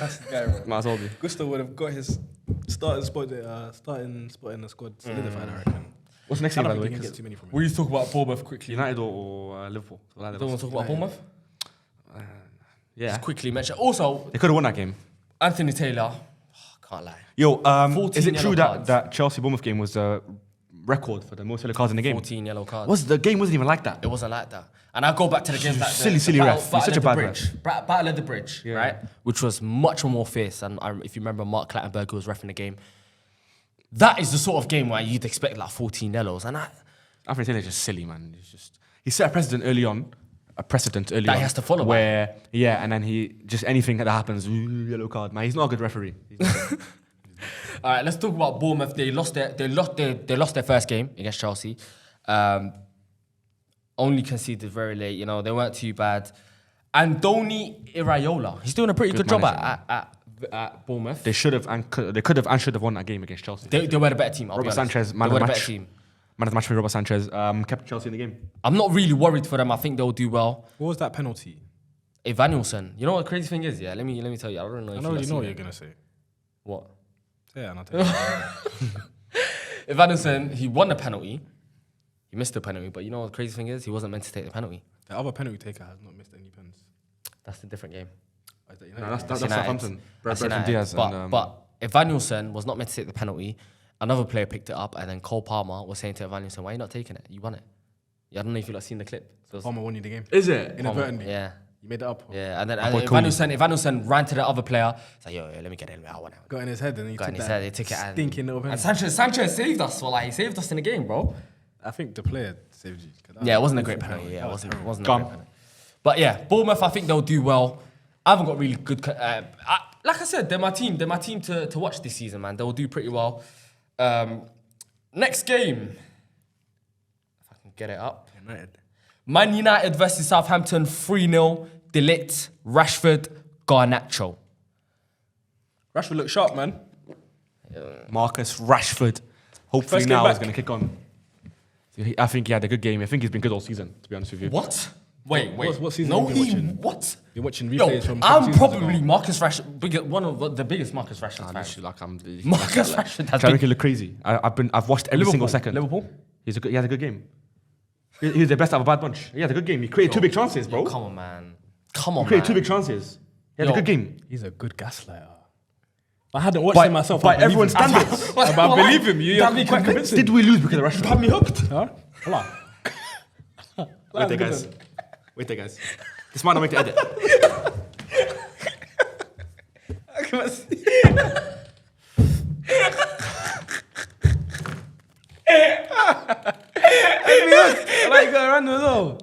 Might as well be. Gusto would have got his starting spot in the squad solidified, I reckon. What's the next I thing, by don't the think way? you can 'Cause get too many from him. We used to talk about Bournemouth quickly. United or Liverpool? Don't want to talk about Bournemouth. Yeah. Just quickly mention. Also, They could have won that game. Anthony Taylor. Can't lie. Yo, 14 is it true yellow cards. that Chelsea Bournemouth game was a record for the most yellow cards in the game? 14 yellow cards. The game wasn't even like that. It wasn't like that. And I go back to the games like Silly ref. He's such a bad ref. Battle of the Bridge, right? Which was much more fierce. And if you remember, Mark Clattenburg, who was reffing the game, that is the sort of game where you'd expect like 14 yellows. And Anthony Taylor's just silly, man. He set a precedent early on. That he has to follow, Where, yeah, and then he just anything that happens, yellow card. Man, he's not a good referee. He's not good. all right, let's talk about Bournemouth. They lost their first game against Chelsea. Only conceded very late. They weren't too bad. Andoni Iraola, he's doing a pretty good job manager, at Bournemouth. They should have and could have won that game against Chelsea. They were the better team. I'll be Robert honest. Sanchez, They man were of the the better match. team. Man of the match for Robert Sanchez kept Chelsea in the game. I'm not really worried for them. I think they'll do well. What was that penalty? Evanilson. You know what the crazy thing is? Yeah, let me tell you. I don't know if I already you've know seen what it. you're gonna say. What? Yeah, and I'll tell you. Evanilson, he won the penalty. He missed the penalty, but you know what the crazy thing is? He wasn't meant to take the penalty. The other penalty taker has not missed any pens. That's a different game. No, that's United. Southampton. That's Brentford United. Diaz. But Evanilson was not meant to take the penalty. Another player picked it up, and then Cole Palmer was saying to Evanilson, "Why are you not taking it? You won it." Yeah, I don't know if you've seen the clip. So Palmer won you the game. Is it? Inadvertently. yeah. You made it up. Yeah, and then boy Cooley. Evanilson ran to the other player. He's like, yo, let me get it. I want it. Got in his head and he Got in took his that head, he took it and- stinking little And penalty. Sanchez saved us. Well, like, he saved us in the game, bro. I think the player saved you. Yeah, it wasn't a great penalty. Yeah, it wasn't a great Gone. penalty. But yeah, Bournemouth, I think they'll do well. I haven't got really good... like I said, they're my team. They're my team to watch this season, man. They'll do pretty well. Next game. If I can get it up. United. Man United versus Southampton, 3-0. Delict, Rashford, Garnacho. Rashford looked sharp, man. Marcus Rashford. Hopefully First game now back. is going to kick on. I think he had a good game. I think he's been good all season, to be honest with you. What? Wait. What season No, have you been he... watching? What? You're watching Yo, replays from I'm seasons probably ago. Marcus Rashford, one of the biggest Marcus Rashford fans. Literally, like I'm. Marcus Rashford has Trying to been... make it look crazy. I've watched every single second. Liverpool? He had a good game. He was the best out of a bad bunch. He had a good game. He created two big chances, bro. Come on, man. Come on, He created man. two big chances. He had a Yo. good game. He's a good gaslighter. I hadn't watched By- him myself. by I believe everyone's him. standards. But I believe him. You're Damn, he quite can- convincing. Did we lose because of Rashford? Had me hooked. Huh? Hold on. Wait there, guys. Wait there, guys. This might not make the edit. I like going around as well.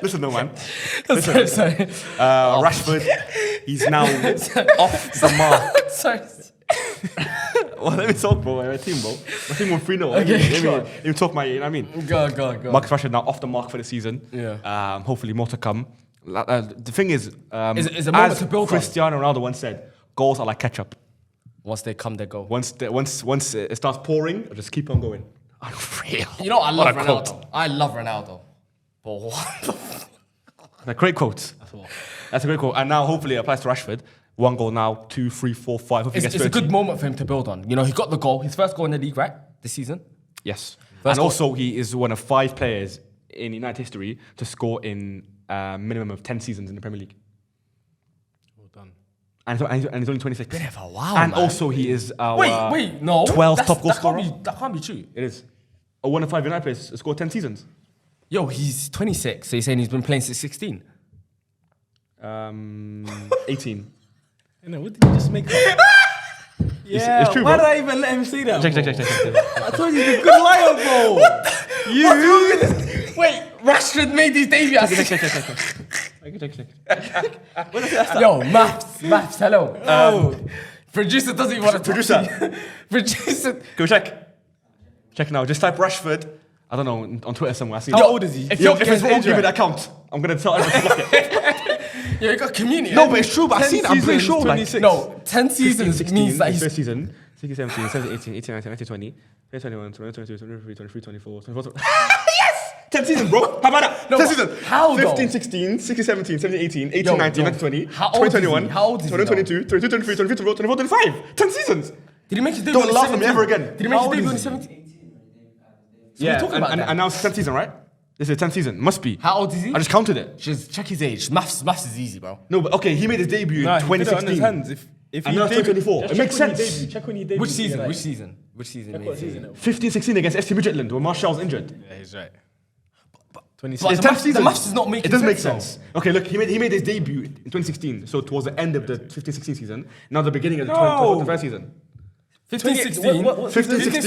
Listen, no man. Sorry. Rashford, he's now off the mark. Sorry. Well, let me talk, bro. My team, bro. My team won 3-0. Let me talk, you know what I mean? Go. Marcus Rashford now off the mark for the season. Yeah. Hopefully more to come. The thing is, It's a moment as to build on. Cristiano Ronaldo once said, goals are like ketchup. Once they come, they go. Once it starts pouring, just keep on going. Unreal. You know, I love What a quote. Ronaldo. I love Ronaldo. But what the fuck? A great quote. That's a great quote. And now hopefully it applies to Rashford. 1 goal now, 2, 3, 4, 5. Hopefully he It's gets a 30. good moment for him to build on. You know, he got the goal. His first goal in the league, right? This season. Yes. First And goal. also he is one of 5 players in United history to score in a minimum of 10 seasons in the Premier League. Well done. And he's only 26. Been here for a while, And man. also he is our Wait, no. 12th top goal scorer. That can't be true. It is. A 1 of 5 United players to score 10 seasons. Yo, he's 26, so you're saying he's been playing since 16? 18. You know, what did you just make up? It's true, why bro. did I even let him say that? Check. I told you he's a good liar, bro. Wait, Rashford made his debut at 16. Check. Yo, maths, hello. Producer doesn't even want to Producer. Producer. Go check. Check now. Just type Rashford. I don't know, on Twitter somewhere. I see How old is he? If it's wrong, give me the account. I'm going to tell everyone to block it. Yo, you got community. No, but it's true, but I've 10 seen it. I'm pretty seasons, sure. Like, 26. No, 10 seasons 16, means that his he's... first season. 16, 17, 17, 18, 18, 19, 19, 20, 21, 22, 23, 24, 24. Yes! 10 seasons, bro. How about that? No, 10 but seasons. how though? 15, 16, 16, 17, 17, 18, 18, Yo, 19, yo, 19, 20, how old 20, is he? 21, How old is he 20, now? 22, 23, 24, 25. 10 seasons. Did he make his debut Don't on laugh at 17? me ever again. Did he make How his debut old on is he? 17? Yeah, talking about that? and now it's 10th season, right? This is the 10th season. Must be. How old is he? I just counted it. Just check his age. Maths is easy, bro. No, but okay, he made his debut Nah, in he did it on his 2016. hands. If And he now it's debuted- 2024. just It makes check when he sense. debuted, Check when he debuted. Which season? Yeah, Which season? Which season? Check what season it was. 15, 16 against SC Midtjylland, where Martial's injured. Yeah, he's right. But 26. the maths- the maths is not making It doesn't make sense, sense. Okay, look, he made his debut in 2016, so towards the end of the 15-16 season. Now the beginning of the No. 2021 season. 15, 16. What 15, 16,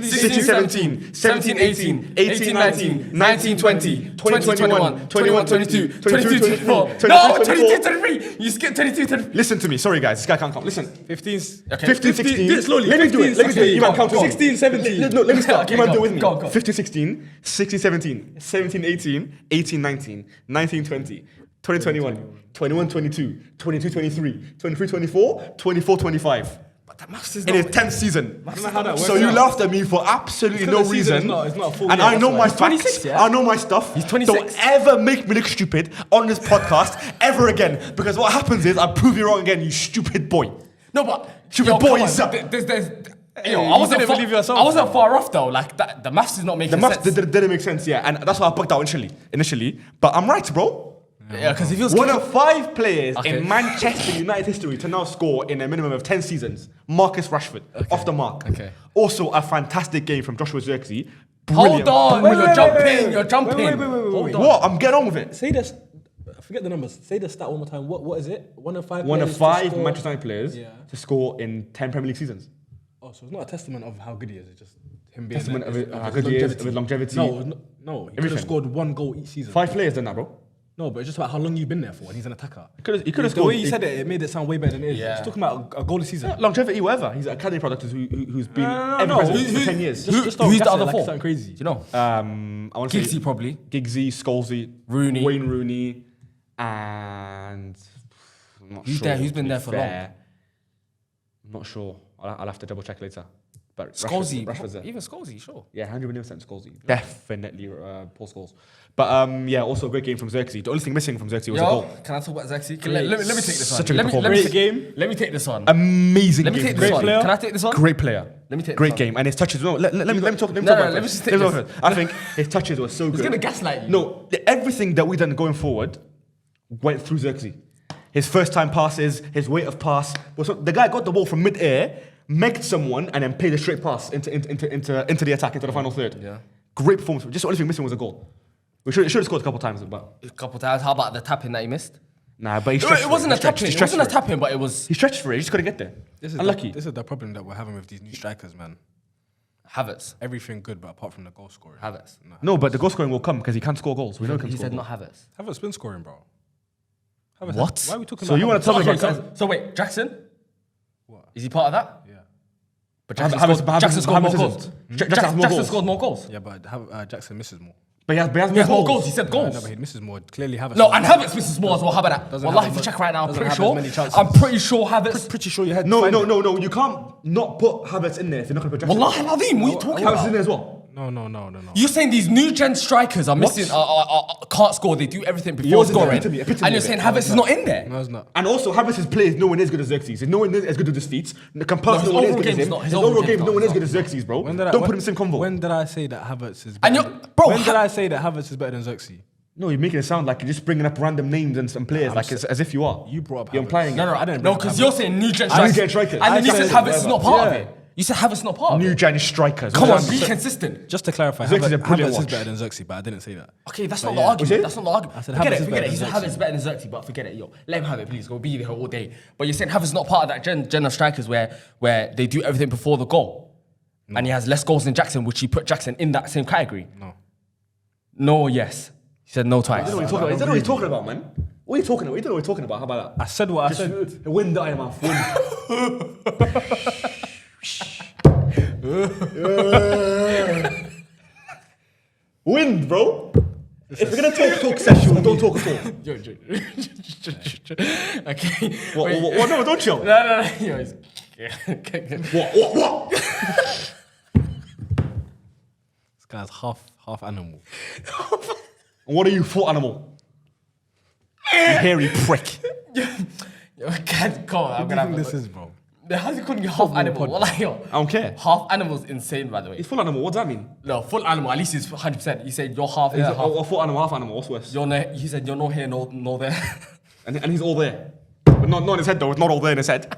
16, 17, 17, 18, 18, 19, 19, 20, 20, 21, 21, 22, 22, 24. No, 22, 23. You skipped 22, 23. Listen to me. Sorry, guys. This guy can't count. Listen. 15. 15, 16. Do it slowly. Let me do it. Let me do it. You man count to 16, 17. No, let me start. Okay, You man go, do it with me. go. 15, 16, 16, 17, 17, 18, 18, 19, 19, 20, 20, 21, 21, 22, 22, 23, 23, 24, 24, 25. But the maths is in not... his 10th season. I don't know how that works. So you laughed at me for absolutely no the season reason. it's not a full And year, I know that's my why. facts. 26, yeah? I know my stuff. He's 26. Don't ever make me look stupid on this podcast ever again. Because what happens is I prove you wrong again, you stupid boy. No, but... Stupid yo, come boys. on, there's Hey, yo, you I wasn't didn't believe yourself, I wasn't man. far off though. Like that, the maths is not making The maths sense. didn't make sense, yeah. And that's why I bugged out initially. But I'm right, bro. Yeah, because he feels One of 5 players Okay. in Manchester United history to now score in a minimum of 10 seasons. Marcus Rashford, off the mark. Okay. Also, a fantastic game from Joshua Zirkzee. Hold on, Brilliant. you're jumping. Wait. Hold on. What? I'm getting on with it. Say this. Forget the numbers. Say the stat one more time. What is it? One of 5 One of players to 5 score- Manchester United players Yeah. to score in 10 Premier League seasons. Oh, so it's not a testament of how good he is. It's just him being Testament there. of how good he is, of his longevity. No, no. He could Everything. have scored 1 goal each season. 5 players done that, bro. No, but it's just about how long you've been there for, and he's an attacker. He could have The scored. way you said it made it sound way better than it is. Yeah. He's talking about a goal a season. Longevity, whatever. He's an academy product who's been No. ever present for 10 years. Just don't Who's gas the it other like 4? something crazy. Do you know? I want to Giggsy say probably. Giggsy, Scholesy, Rooney. Wayne Rooney, and I'm not Who's sure. there? Who's to been be there for fair. I'm not sure. I'll have to double check later. But Scholesy. Rashford's there. Even Scholesy, sure. Yeah, 100% Scholesy. Definitely Paul Scholes. But yeah, also a great game from Xerxes. The only thing missing from Xerxes was a Yo, goal. can I talk about Zaxi? Let me take this one. Such a good let me performance. take- Game. Let me take this one. Amazing Let me game. take from this Xerxes. one. player. Can I take this one? Great player. Let me take Great this one. game. And his touches. No, let me talk. Let me No, talk no, about let me it just first. take Let me this. talk about it. I think his touches were so good. He's gonna gaslight you. No, everything that we done going forward went through Xerxes. His first time passes, his weight of pass. The guy got the ball from mid-air, megged someone, and then played a straight pass into the attack, into the final third. Yeah. Great performance. Just the only thing missing was a goal. We should have scored a couple times, but A couple times. How about the tapping that he missed? nah. But he It stretched. wasn't a tapping. tapping. It wasn't a tapping, but it was He stretched for it. He just couldn't get there. Unlucky. This is the problem that we're having with these new strikers, man. Havertz. Everything good, but apart from the goal scoring. Havertz. No, but the goal scoring will come because he can score goals. We know he can He score said goals. not Havertz. Havertz been scoring, bro. Havertz- What? Why are we talking So about you want Havertz? to tell me Okay, about so wait, Jackson? What? Is he part of that? Yeah. But Havertz- Jackson scored more Havertz goals. isn't. Jackson has more Jackson goals. scored more goals. Yeah, but Jackson misses more. But he has He has more goals. He said No, goals. but he misses more. Clearly, Havertz. No, and Havertz misses more as well. How about that? Doesn't Wallahi, have if you as check much- right now, I'm doesn't pretty have sure. as many chances. I'm pretty sure Havertz. Pretty sure you had. No. You can't not put Havertz in there if you're not going to put Jackson. Wallahi al-Azim, what are you talking Havertz about? is in there as well. No. You're saying these new gen strikers are missing, can't score. They do everything before Yours is scoring, epitome and you're of saying it. Havertz is not in there. No, it's not. And also, Havertz's play is no one as good as Xerxes. No one is as good as his feet. Can pass his no one as overall good as game's him. not- His overall game, no one is as good as Xerxes, bro. When Don't did I- put him in the same convo. When did I say that Havertz is? And better you're- than- bro, When did I say that Havertz is better than Xerxes? No, you're making it sound like you're just bringing up random names and some players, like as if you are. You brought up You're Havertz. implying No, it. I didn't no, bring because Havertz. you're saying new gen New strikers. gen strikers. And then you I said said Havertz is not part of Yeah. it. You said Havertz is not part of New it. gen strikers. Come on, That's- be consistent. Just to clarify, Xerxes is a Havertz brilliant is watch. better than Xerxes, but I didn't say that. Okay, that's not yeah. the argument. it? That's not the argument. I said Forget Havertz it. is Forget better it. He said than Havertz is better than Xerxes, but forget it. Yo, let him have it, please. Go be there all day. But you're saying Havertz is not part of that gen of strikers where they do everything before the goal, and he has less goals than Jackson, which he put Jackson in that same category. No. No, or yes. He said no twice. I don't know what you're talking about. Is that what you're talking about, man? What are you talking about? You don't know what you're talking about. How about that? I said what I said. Wind out of your mouth. Wind, bro. If we're gonna talk session, don't talk at all. Okay. What? No, don't chill. No. Yo, it's- What? This guy's half animal. And what are you, full animal? You hairy prick. Yo, God, come on. I'm What do gonna you think have this is, bro? How's he calling you half animal? Well, like, yo, I don't care. half animal's insane, by the way. He's full animal. What does that mean? No, full animal. At least it's 100%. You said you're half. He's Yeah, half. a full animal, half animal. What's worse? You're no, he said you're no here, no there. And he's all there. But not in his head, though. It's not all there in his head.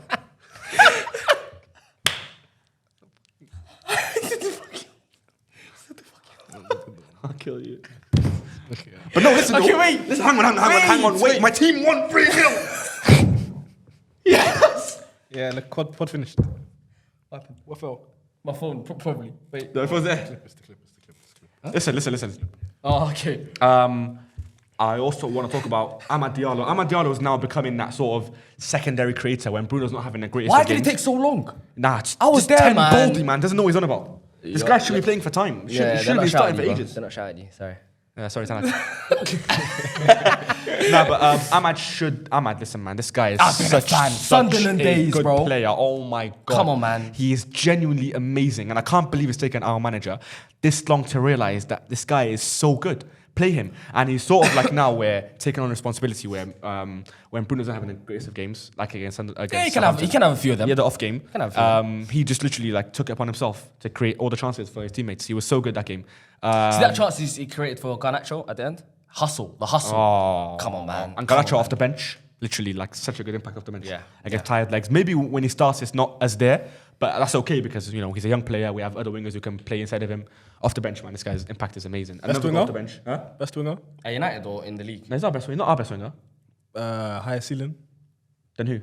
I'll kill you. But no, listen, Okay, though. wait. Listen, hang on. Wait, my team won 3-0. Yes. Yeah, the pod finished. What happened? What fell? My phone, probably. Wait. No, it was there. Listen. Oh, okay. I also want to talk about Amad Diallo. Amad Diallo is now becoming that sort of secondary creator when Bruno's not having the greatest Why of did it games. take so long? Nah, it's I was just there, 10 man. Baldy, man. Doesn't know what he's on about. This guy should be playing for time. Shouldn't be starting for ages. They're not shouting at you. Sorry. Sorry, Tanak. No, but Ahmad, listen, man, this guy is I've been a fan. Sunderland a days, good bro. player. Oh my God. Come on, man. He is genuinely amazing. And I can't believe it's taken our manager this long to realize that this guy is so good. Play him. And he's sort of like now we're taking on responsibility where when Bruno's not having the greatest of games, like against Yeah, he can have a few of them. Yeah, the off game. Can have a few. He just literally like took it upon himself to create all the chances for his teammates. He was so good that game. See that chance he created for Garnacho at the end? The hustle. Oh, Come on, man. And Come Garnacho on, off the bench, literally like such a good impact off the bench. Yeah. Against tired legs. Maybe when he starts, it's not as there, but that's okay because he's a young player. We have other wingers who can play inside of him. Off the bench, man, this guy's impact is amazing. Best Another winger? off the bench, huh? Best winger? At United or in the league? No, he's our best winger, not our best winger. Higher ceiling Then who?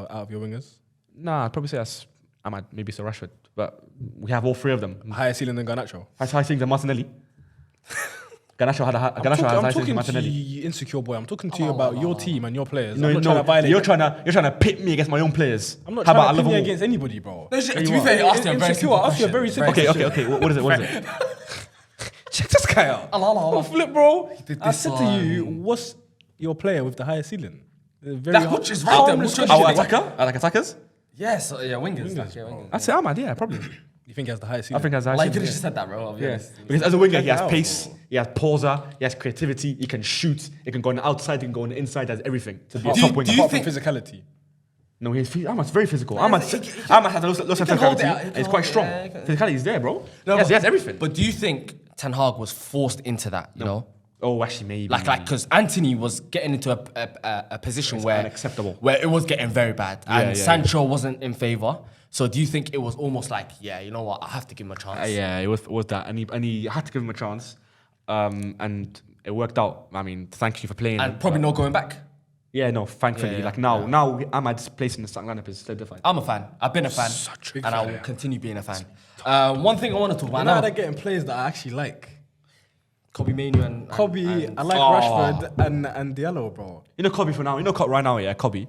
out of your wingers? Nah, I'd probably say that's Ahmad, maybe Sir Rashford, but we have all three of them. Higher ceiling than Garnacho? High things than Martinelli. Garnacho has high I'm things than talking to Martinelli. you, insecure boy. I'm talking to you about your team and your players. No, I'm not trying to violate. you're trying to pit me against my own players. I'm not How trying about to pit me Liverpool? against anybody, bro. No, to be fair, he asked you a very Insecure, simple I asked you a question. very simple Okay. question. What is it? What is it? Check this guy out. Allah. Flip, bro. did I this said to you, what's your player with the higher ceiling? That which is random. Which one do you Our think? attacker? I like attackers? Yes, wingers. Like, wingers. I'd say Ahmad, yeah, probably. You think he has the higher I ceiling? think as Like, you could have just said that, bro. I'll be Yeah, honest. because as a winger, he has out, pace, he has pauser, he has creativity, he can shoot, he can go on the outside, he can go on the inside, has everything to be a top winger. Apart from physicality. No, Ahmad's very physical. Ahmad has a lots of can hold it physicality, out, he and can he's quite hold it, strong. yeah, he can- Physicality is there, bro. No, He has everything. But do you think Ten Hag was forced into that, you know? Oh, actually, maybe. Like, because Anthony was getting into a position where unacceptable. where it was getting very bad, and yeah, Sancho wasn't in favor. So do you think it was almost like, yeah, you know what, I have to give him a chance? Yeah, it was that, and he had to give him a chance, and it worked out. I mean, thank you for playing. And him. probably not going back. Yeah, no, thankfully, Yeah, like now Ahmad's place in the starting lineup is solidified. I'm a fan. I've been a fan, big and I fan, will yeah. continue being a fan. One thing I want to talk about Now now, they're getting players that I actually like. Kobe Manu and Kobe, I like Oh. Rashford and Diallo, bro. You know Kobe for now. You know right now, yeah, Kobe.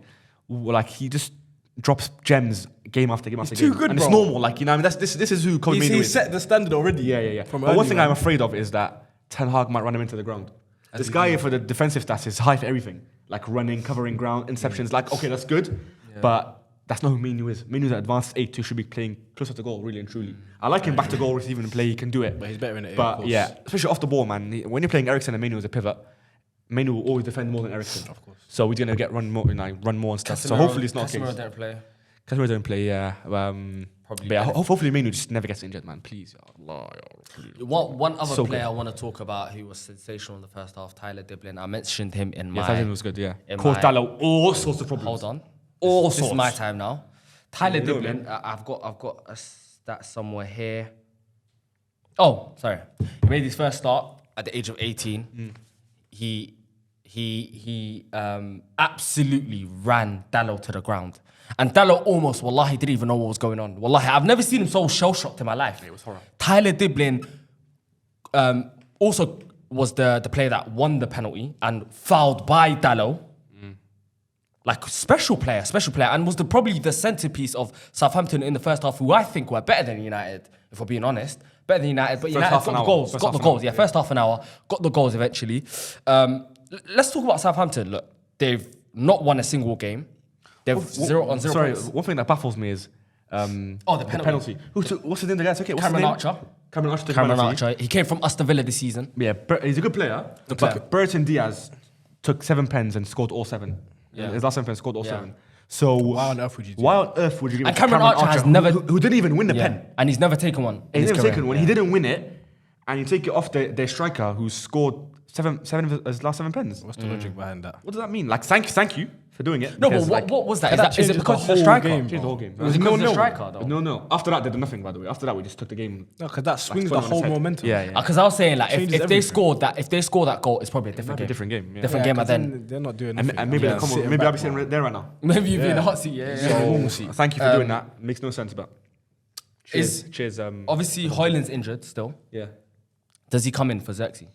Like he just drops gems game after game after too game, good, and bro. it's normal. Like I mean, this is who Kobe He Manu is. set the standard already. Yeah. From But one early, thing man. I'm afraid of is that Ten Hag might run him into the ground. This guy for the defensive stats is high for everything, like running, covering ground, interceptions. Like okay, that's good, but that's not who Manu is. Manu's an advanced 8 who should be playing closer to goal, really and truly. I like him back to goal, receiving and play. He can do it, But he's better in it, of But course. yeah, especially off the ball, man. When you're playing Eriksen and Manu as a pivot, Manu will always defend more than Eriksen. Of course. So we're gonna get run more and stuff. So hopefully it's not the Casemiro case. didn't play. Casemiro don't play, yeah. But yeah, hopefully Manu just never gets injured, man. Please, ya Allah, ya Allah, please. One other So player good. I want to talk about who was sensational in the first half, Tyler Diblin. I mentioned him in Yeah, my. Tyson was good, yeah. in Caused my- Diallo all sorts of problems. Hold on. All This is sorts. my time now. Tyler know, Diblin, I've got a stat somewhere here. Oh, sorry. He made his first start at the age of 18. He absolutely ran Diallo to the ground. And Diallo almost, wallahi, didn't even know what was going on. Wallahi, I've never seen him so shell-shocked in my life. It was horrible. Tyler Diblin also was the player that won the penalty and fouled by Diallo. Like special player, and was probably the centerpiece of Southampton in the first half, who I think were better than United, if we're being honest. Better than United, but United half got an the hour. goals. First Got half the an goals, hour, yeah. First half an hour, got the goals eventually. Let's talk about Southampton. Look, they've not won a single game. They've 0 on 0 Sorry, points. one thing that baffles me is the penalty. Who took, what's the name of the guy? Okay, what's Cameron his name? Archer. Cameron Archer. took Cameron penalty. Archer. He came from Aston Villa this season. Yeah, he's a good player. player. But Burton Diaz took 7 pens and scored all 7. Yeah. His last 7 pens scored all Yeah. 7. So Why on earth would you do Why on earth would you give And it to Cameron Archer has never- who didn't even win the Yeah. pen? And he's never taken one. in He's his never career. taken one. He didn't win it, and you take it off their striker who scored 7 of his last 7 pens. What's the logic behind that? What does that mean? Like, thank you for doing it. No, but because, what was that? That Is it changes because the of the whole striker? game. changed the whole game. It was because of the striker, though. No. After that, they did nothing. By the way, after that, we just took the game. No, because that swings the 20 on whole its head. momentum. Yeah. Because I was saying, like, Changes if they everything. score that goal, it's probably a different Might be game. a different game. Yeah. Different game, and 'cause then they're not doing And, nothing. and maybe Yeah. they'll come. Sitting Maybe I'll be back, sitting bro. there right now. maybe you'd be in the Yeah. hot seat. Yeah. So thank you for doing that. Makes no sense, but cheers. Obviously, Højlund's injured still. Yeah. Does he come in for Xerxes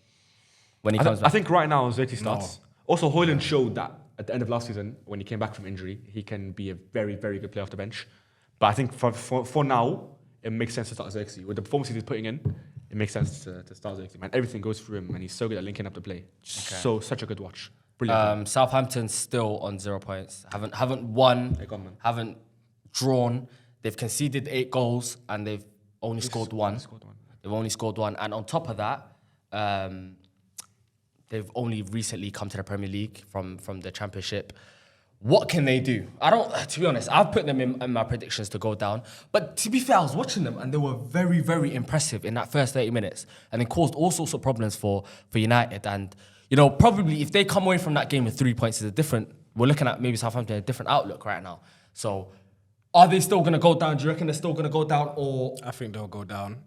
when he comes I back? think right now Xerxes starts. Also, Højlund showed that at the end of last season, when he came back from injury, he can be a very, very good player off the bench. But I think for now, it makes sense to start Xerxes. With the performances he's putting in, it makes sense to start Xerxes. Man, everything goes through him, and he's so good at linking up the play. Such a good watch. Brilliant. Southampton still on 0 points. Haven't won. They're gone, man. Haven't drawn. They've conceded 8 goals and they've only scored one. They've only scored one, and on top of that, they've only recently come to the Premier League from the Championship. What can they do? To be honest, I've put them in my predictions to go down. But to be fair, I was watching them and they were very, very impressive in that first 30 minutes. And it caused all sorts of problems for United. And, probably if they come away from that game with 3 points, we're looking at maybe Southampton, a different outlook right now. So are they still going to go down? Do you reckon they're still going to go down? Or I think they'll go down.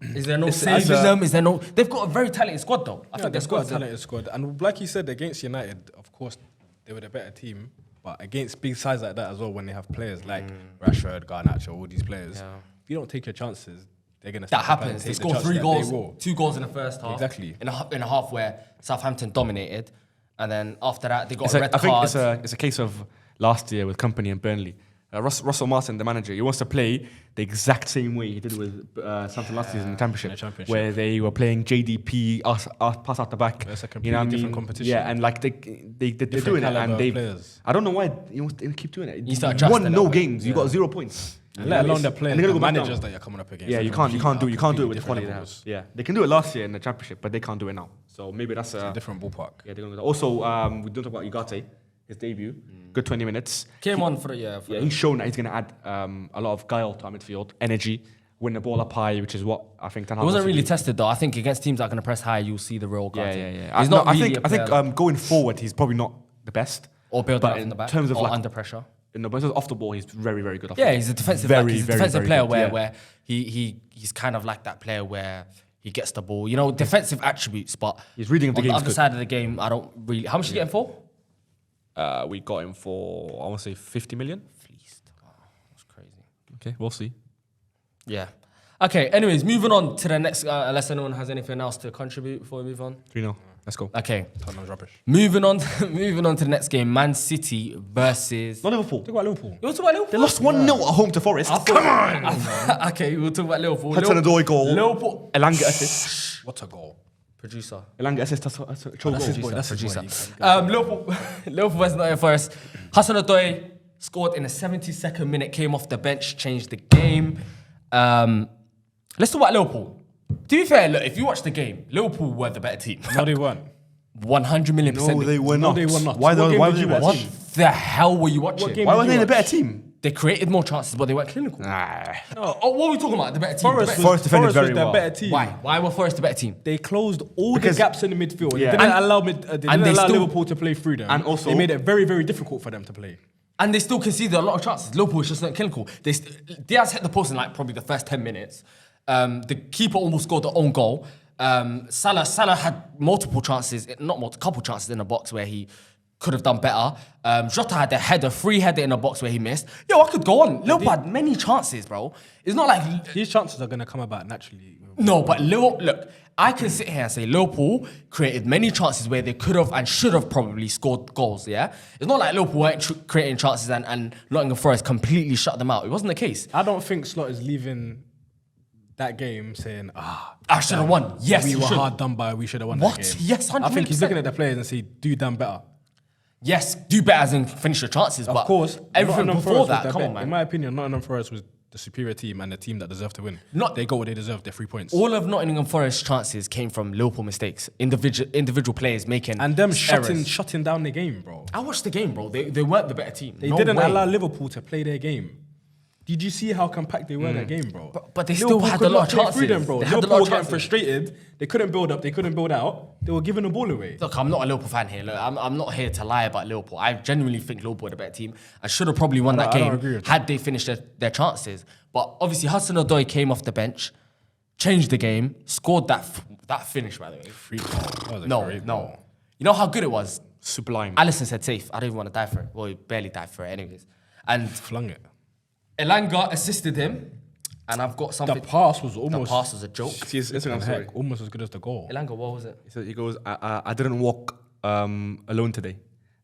Is there no saving them? Is there no... They've got a very talented squad though. I think they've got a talented squad. And like you said, against United, of course, they were the better team. But against big sides like that as well, when they have players like Rashford, Garnacho, all these players, if you don't take your chances, they're going to... That happens. They scored 3 goals, 2 goals in the first half. Exactly. In a half where Southampton dominated. And then after that, they got a red card. I think it's a case of last year with Company and Burnley. Russell Martin, the manager, he wants to play the exact same way he did with Southampton last season in the Championship, where they were playing JDP, pass out the back. It's a completely different competition. Yeah, and like they're doing it, and I don't know why they keep doing it. You won no games, you got 0 points. And let alone the players, the managers that you're coming up against. Yeah, you can't do it with the quality they have. Yeah, they can do it last year in the Championship, but they can't do it now. So maybe that's a different ballpark. Yeah, they're going to. Also, we don't talk about Ugarte. His debut, good 20 minutes. Came on for he's shown that he's going to add a lot of guile to our midfield, energy, win the ball up high, which is what I think Ten Hag He wasn't really tested though. I think against teams that are going to press high, you'll see the real Ugarte. Yeah. I think going forward, he's probably not the best. Or build up in the back, terms of or under pressure. In the terms of off the ball, he's very, very good. He's a defensive player where he's kind of like that player where he gets the ball. Defensive attributes, but he's reading the game. On the other side of the game, I don't really... How much are you getting for? We got him for, I want to say 50 million. Fleeced. Oh, that's crazy. Okay, we'll see. Yeah. Okay, anyways, moving on to the next, unless anyone has anything else to contribute before we move on. 3-0. Let's go. Okay. Tottenham's rubbish. Moving on to the next game, Man City versus... Not Liverpool. Talk about Liverpool. You want to talk about Liverpool? They lost 1-0 at home to Forest. Come on! Okay, we'll talk about Liverpool. Hudson-Odoi goal. Liverpool. Elanga assist. What a goal. Producer. Elanga assist. That's a goal. That's his boy. Liverpool versus Nottingham Forest. Hudson-Odoi scored in the 72nd minute, came off the bench, changed the game. Let's talk about Liverpool. To be fair, look, if you watch the game, Liverpool were the better team. No, they weren't. 100 million %. No, they were not. Why were you watching? What the hell were you watching? Why were they the better team? They created more chances, but they weren't clinical. What were we talking about? The better team. Forest defended very well. Better team. Why? Why were Forest the better team? They closed all the gaps in the midfield. Yeah. They didn't allow Liverpool to play through them. And also, they made it very, very difficult for them to play. And they still conceded a lot of chances. Liverpool was just not clinical. Diaz hit the post in probably the first 10 minutes. The keeper almost scored their own goal. Salah had multiple chances, couple chances in the box where he could have done better. Jota had a free header in the box where he missed. I could go on. Liverpool had many chances, bro. It's not like... These chances are going to come about naturally. No, but look, I can sit here and say Liverpool created many chances where they could have and should have probably scored goals, yeah? It's not like Liverpool weren't creating chances and Nottingham Forest completely shut them out. It wasn't the case. I don't think Slot is leaving that game saying, I should have won. Yes, we were hard done by, we should have won what? that game. Yes, 100%. I think he's looking at the players and say, do done better. Yes, do better as in finish your chances, but of course, everything before that, come on, man. In my opinion, Nottingham Forest was the superior team and the team that deserved to win. They got what they deserved, their 3 points. All of Nottingham Forest's chances came from Liverpool mistakes, individual players making and them errors. shutting down the game, bro. I watched the game, bro. They weren't the better team. They didn't allow Liverpool to play their game. Did you see how compact they were that game, bro? But they still had a lot of chances. Them, bro. Liverpool were getting frustrated. They couldn't build up. They couldn't build out. They were giving the ball away. Look, I'm not a Liverpool fan here. Look, I'm not here to lie about Liverpool. I genuinely think Liverpool were the better team. I should have probably won that game had they finished their chances. But obviously, Hudson-Odoi came off the bench, changed the game, scored that finish, by the way. Free goal. No. You know how good it was? Sublime. Alisson said safe. I don't even want to die for it. Well, he barely died for it anyways. And flung it. Elanga assisted him, and I've got something. The pass was a joke. See his Instagram story. Almost as good as the goal. Elanga, what was it? He goes, I didn't walk alone today.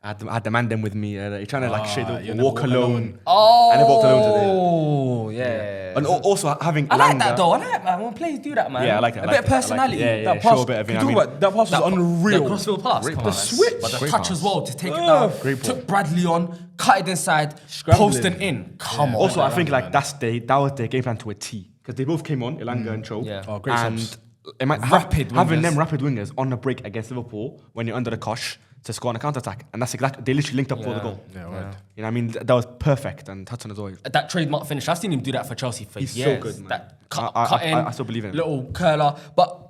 I had the man them with me. He's trying to shade the walk alone. Oh, and they walked alone today. Oh, yeah. And also having I like Elanga- that though. I like that when players do that, man. Yeah, I like it. A I bit like of it. I like it. personality. Yeah, That yeah, pass, show a bit of, you I talk mean, about, that pass was unreal. The crossfield pass. Great Come pass. on, The switch. But the Great touch pass. as well to take it down. Great ball. Took Bradley on, cut it inside, Scrambling. post and in. Come on. Also, I think man. like that was their game plan to a T because they both came on, Elanga and Cho. Yeah. Oh, great And subs. Rapid having wingers. them rapid wingers on the break against Liverpool when you're under the cosh to score on a counter attack, and that's exactly they literally linked up for the goal. Yeah, right. You know, what I mean, that was perfect. And Hudson-Odoi, That trademark finish. I've seen him do that for Chelsea for He's so years. good, man. That I- in, I still believe in him. Little curler. But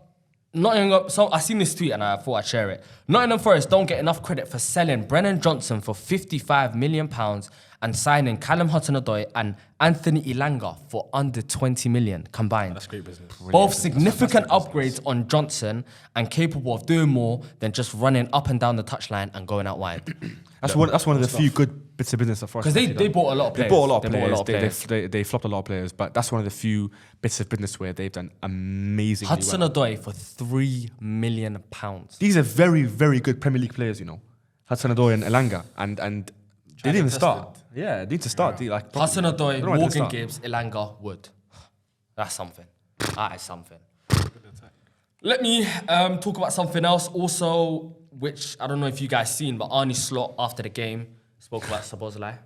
Nottingham, so I seen this tweet and I thought I'd share it. Nottingham Forest don't get enough credit for selling Brennan Johnson for £55 million and signing Callum Hudson-Odoi and Anthony Elanga for under 20 million combined. That's great business. Both significant upgrades on Johnson and capable of doing more than just running up and down the touchline and going out wide. that's one of the few good bits of business of Because they bought a lot of They players. bought a lot of They players. bought a lot of players. They flopped a lot of players, but that's one of the few bits of business where they've done amazingly well. Hudson-Odoi for £3 million. These are very, very good Premier League players, you know. Hudson-Odoi and Elanga, and they didn't even start. Yeah, they need to start. They, like, properly. Hudson-Odoi, They don't know when to Morgan start. Gibbs, Elanga, Wood. That's something. That is something. Let me talk about something else also, which I don't know if you guys seen, but Arnie Slot after the game spoke about Szoboszlai.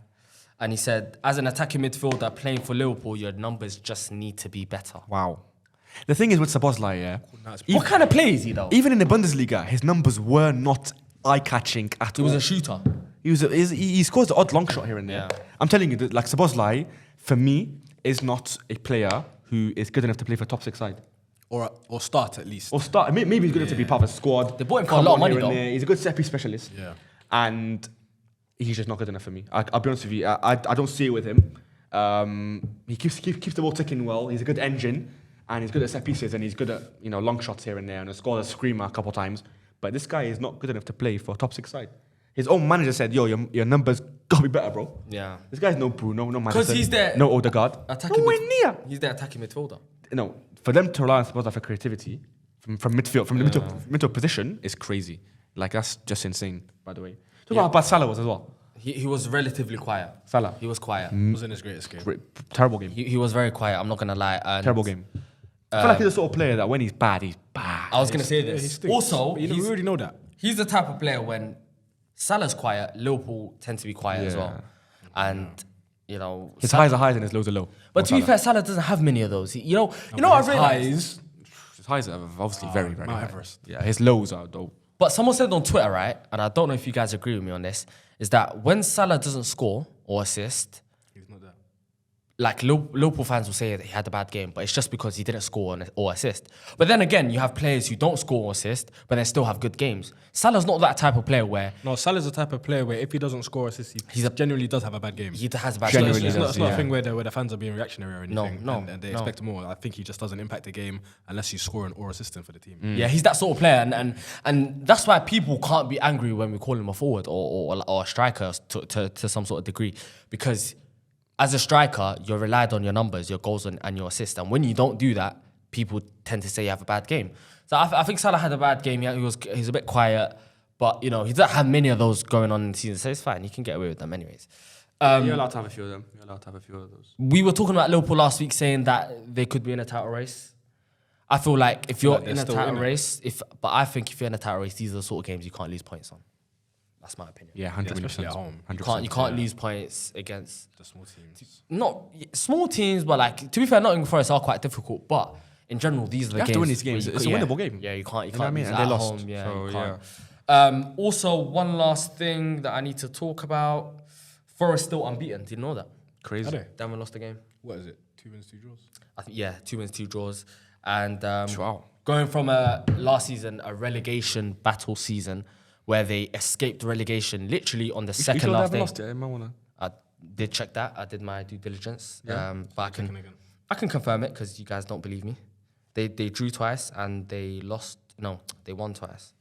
And he said, as an attacking midfielder playing for Liverpool, your numbers just need to be better. Wow. The thing is with Szoboszlai, yeah, What kind of player is he though? even in the Bundesliga, his numbers were not eye-catching at He all. was a shooter. He scores the odd long shot here and there. Yeah. I'm telling you, that, like Szoboszlai, for me, is not a player who is good enough to play for top 6 side. Or start at least. Or start. Maybe he's good enough to be part of a squad. They bought him for come a lot of on money, here and though. there. He's a good set-piece specialist. Yeah. And he's just not good enough for me. I'll be honest with you. I don't see it with him. He keeps the ball ticking well. He's a good engine, and he's good at set pieces, and he's good at long shots here and there, and has scored a screamer a couple of times. But this guy is not good enough to play for a top 6 side. His own manager said, "Yo, your numbers gotta be better, bro." Yeah. This guy's no Bruno, no Madison, Because he's there. no Odegaard, Attacking nowhere near. He's the attacking midfielder. No, for them to rely on Szoboszlai for creativity from midfield, from the middle position is crazy. Like that's just insane. By the way, talk about how bad Salah was as well. He was relatively quiet. Salah. He was quiet. Wasn't his greatest game. Terrible game. He was very quiet, I'm not going to lie. And Terrible game. I feel like he's the sort of player that when he's bad, he's bad. I was going to say Yeah, he this. stinks. Also, But we already know that. he's the type of player when Salah's quiet, Liverpool tend to be quiet as well. And, His highs are highs and his lows are low. But to be fair, Salah doesn't have many of those. You know what I realized? His highs are obviously very, very Mount high. Everest. Yeah, his lows are though. But someone said on Twitter, right, and I don't know if you guys agree with me on this, is that when Salah doesn't score or assist, He's not there. like Liverpool fans will say that he had a bad game, but it's just because he didn't score or assist. But then again, you have players who don't score or assist, but they still have good games. Salah's not that type of player where No, Salah's the type of player where if he doesn't score assists, he genuinely does have a bad game. he has a bad Genuinely game. It's not, it's not yeah. a thing where the fans are being reactionary or anything. No, and they no. expect more. I think he just doesn't impact the game unless he's scoring or assisting for the team. Yeah, he's that sort of player, and that's why people can't be angry when we call him a forward or a striker to some sort of degree, because as a striker, you're relied on your numbers, your goals and your assists, and when you don't do that, people tend to say you have a bad game. So I think Salah had a bad game. He's a bit quiet, but he doesn't have many of those going on in the season, so it's fine. He can get away with them anyways. You're allowed to have a few of them. You're allowed to have a few of those. We were talking about Liverpool last week, saying that they could be in a title race. I feel like if you're like they're in a still title in it. race, but I think if you're in a title race, these are the sort of games you can't lose points on. That's my opinion. Yeah, 100%. especially at home. 100%. You can't lose points against The small teams. not small teams, but like to be fair, Nottingham Forest are quite difficult. But in general, these are the You have games. to win these where games. you It's could- a winnable game. Yeah, you can't. You You know what I can't mean? lose And they at lost. home. Yeah, So, you can't. Also, one last thing that I need to talk about: Forest still unbeaten. Did you know that? Crazy. Are they? They haven't lost a game. What is it? 2 wins, 2 draws? I think 2 wins, 2 draws, and Wow. going from last season a relegation battle season where they escaped relegation literally on the second last day. lost it? I might wanna. I did check that. I did my due diligence. Yeah. But Again. I can confirm it because you guys don't believe me. They drew twice and they lost. No, they won twice.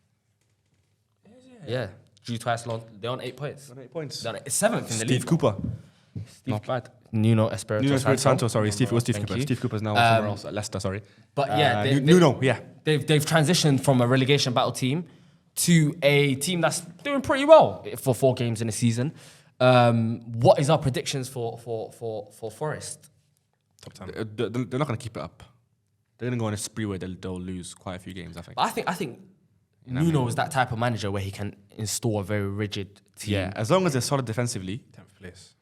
Yeah, drew twice. They're on 8 points. 8 points. They're on 7th in the Steve league. Cooper. Steve, Not bad. Nuno Espirito Nuno Espirito Santo. Santo, sorry. Steve, it was Steve Thank Cooper. you. Steve Cooper's now somewhere else at Leicester, sorry. But yeah, Nuno, yeah. They've transitioned from a relegation battle team to a team that's doing pretty well for 4 games in a season. What is our predictions for Forest? Top 10. They're not going to keep it up. They're going to go on a spree where they'll lose quite a few games, I think. But I think Nuno is that type of manager where he can install a very rigid team. Yeah, as long as they're solid defensively. 10th place.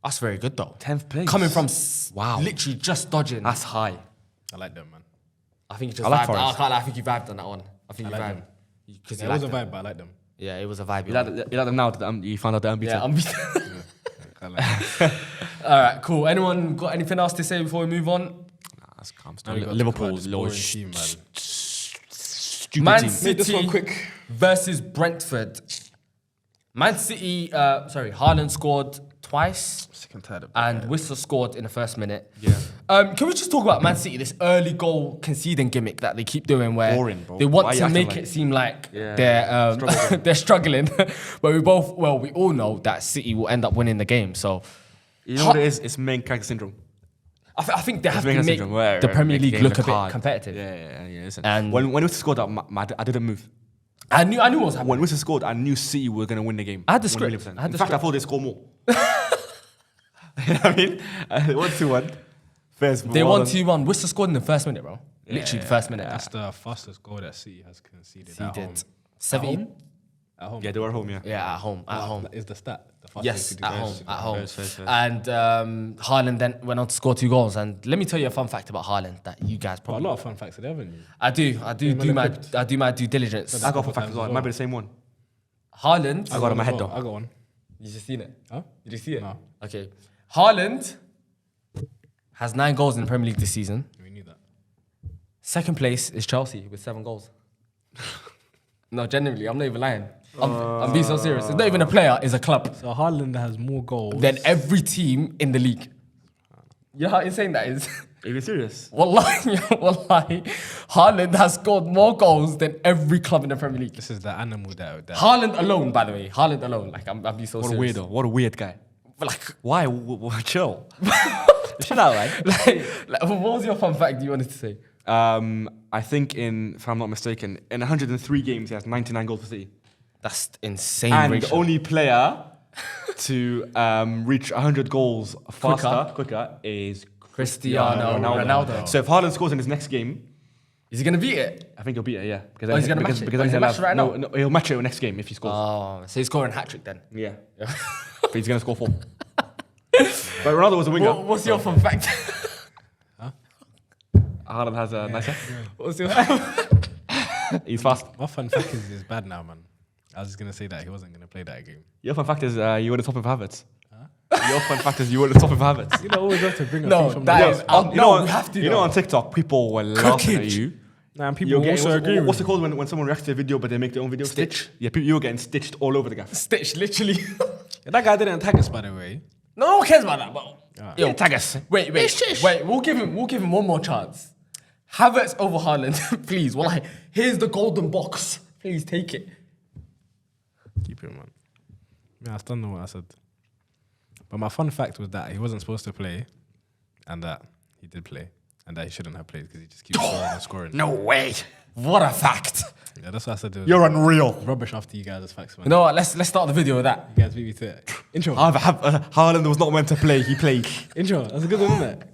That's very good though. 10th place. Coming from Wow. literally just dodging. That's high. I like them, man. I think you just I like vibed. Forest. I can't lie, I think you vibed on that one. I think I you like vibed. them. Because Yeah, you it was liked a them. vibe, but I like them. Yeah, it was a vibe. You like them now that you found out they're unbeaten? Yeah, I'm beaten. I like them. All right, cool. Anyone got anything else to say before we move on? Nah, that's calm. Now we gotta talk Liverpool's about this little boring team, man. stupid Man team. City this one quick. versus Brentford. Man City, Haaland scored twice. Sick and tired of And Whistler scored in the first minute. Yeah. Can we just talk about Man City, this early goal conceding gimmick that they keep doing where Boring, bro. they Why want you to acting make like- it seem like Yeah. they're struggling. But we all know that City will end up winning the game. So You know what it is? It's main character syndrome. I think they have to Main make character syndrome, where the Premier make League game look a bit hard. competitive. Yeah. Listen. And- when Whistler scored that, I didn't move. I knew what was happening. When Whistler scored, I knew City were going to win the game. I had the 1 script. million%. I had In the fact, I script. thought they'd score more. You know what I mean? 1-2-1. First, They well won done. 2-1. Whistler scored in the first minute, bro. Literally the first minute. That's the fastest goal that City has conceded at home. 70. At home. Yeah, they were at home, yeah. Yeah, at home. At home. Is the stat. The fastest Yes, City at goals. home. At home. First. And Haaland then went on to score 2 goals. And let me tell you a fun fact about Haaland that you guys But a probably lot of fun facts today, haven't you? I do my due diligence. I got for fact as well. It might be the same one. Haaland. I got it in my head though. I got one. You just seen it? Huh? Did you see it? No. Okay. Haaland has 9 goals in the Premier League this season. We knew that. Second place is Chelsea with 7 goals. No, genuinely, I'm not even lying. I'm being so serious. It's not even a player, it's a club. So Haaland has more goals Than every team in the league. You know how insane that is? Are you serious? Wallahi, Haaland has scored more goals than every club in the Premier League. This is the animal that Haaland alone, by the way. Haaland alone. Like, I'm being so What a serious. weirdo. What a weird guy. But like, Why? Chill. Chill out, right? like, what was your fun fact you wanted to say? I think if I'm not mistaken, in 103 games, he has 99 goals for City. That's insane And ratio. the only player to reach 100 goals quicker is Cristiano Ronaldo. So if Haaland scores in his next game, Is he going to beat it? I think he'll beat it, yeah. Because Oh, he's gonna match it? Oh, he's gonna match it right now? No, he'll match it next game if he scores. Oh, so he's scoring a hat-trick then. Yeah. But he's going to score 4. But Ronaldo was a winger. What's your fun fact? Haaland has a nice head. What's your He's fast. My fun fact is he's bad now, man. I was just gonna say that he wasn't gonna play that game. Your fun fact is you were the top of Havertz. Your fun fact is you were the top of Havertz. You know, always have to bring a No, thing from that the is- outside. you know, we have to, You know, though. on TikTok, people were laughing at Cookage. you. Nah, and You're people getting, also agree. what's it with called when someone reacts to a video but they make their own video? Stitch. Yeah, you were getting stitched all over the gaff. Stitch, literally. Yeah, that guy didn't tag us, by the way. No one cares about that, but Yo, tag us. wait. We'll give him one more chance. Havertz over Haaland, please. Wallahi, here's the golden box. Please take it. Keep it, man. Yeah, I still know what I said. But my fun fact was that he wasn't supposed to play, and that he did play, and that he shouldn't have played because he just keeps scoring and scoring. No way. What a fact. Yeah, that's what I said. It was You're unreal. rubbish after you guys' facts, man. You know what? Let's start the video with that. You guys beat me to it. Intro. Haaland was not meant to play. He played. Intro. That's a good one, isn't it?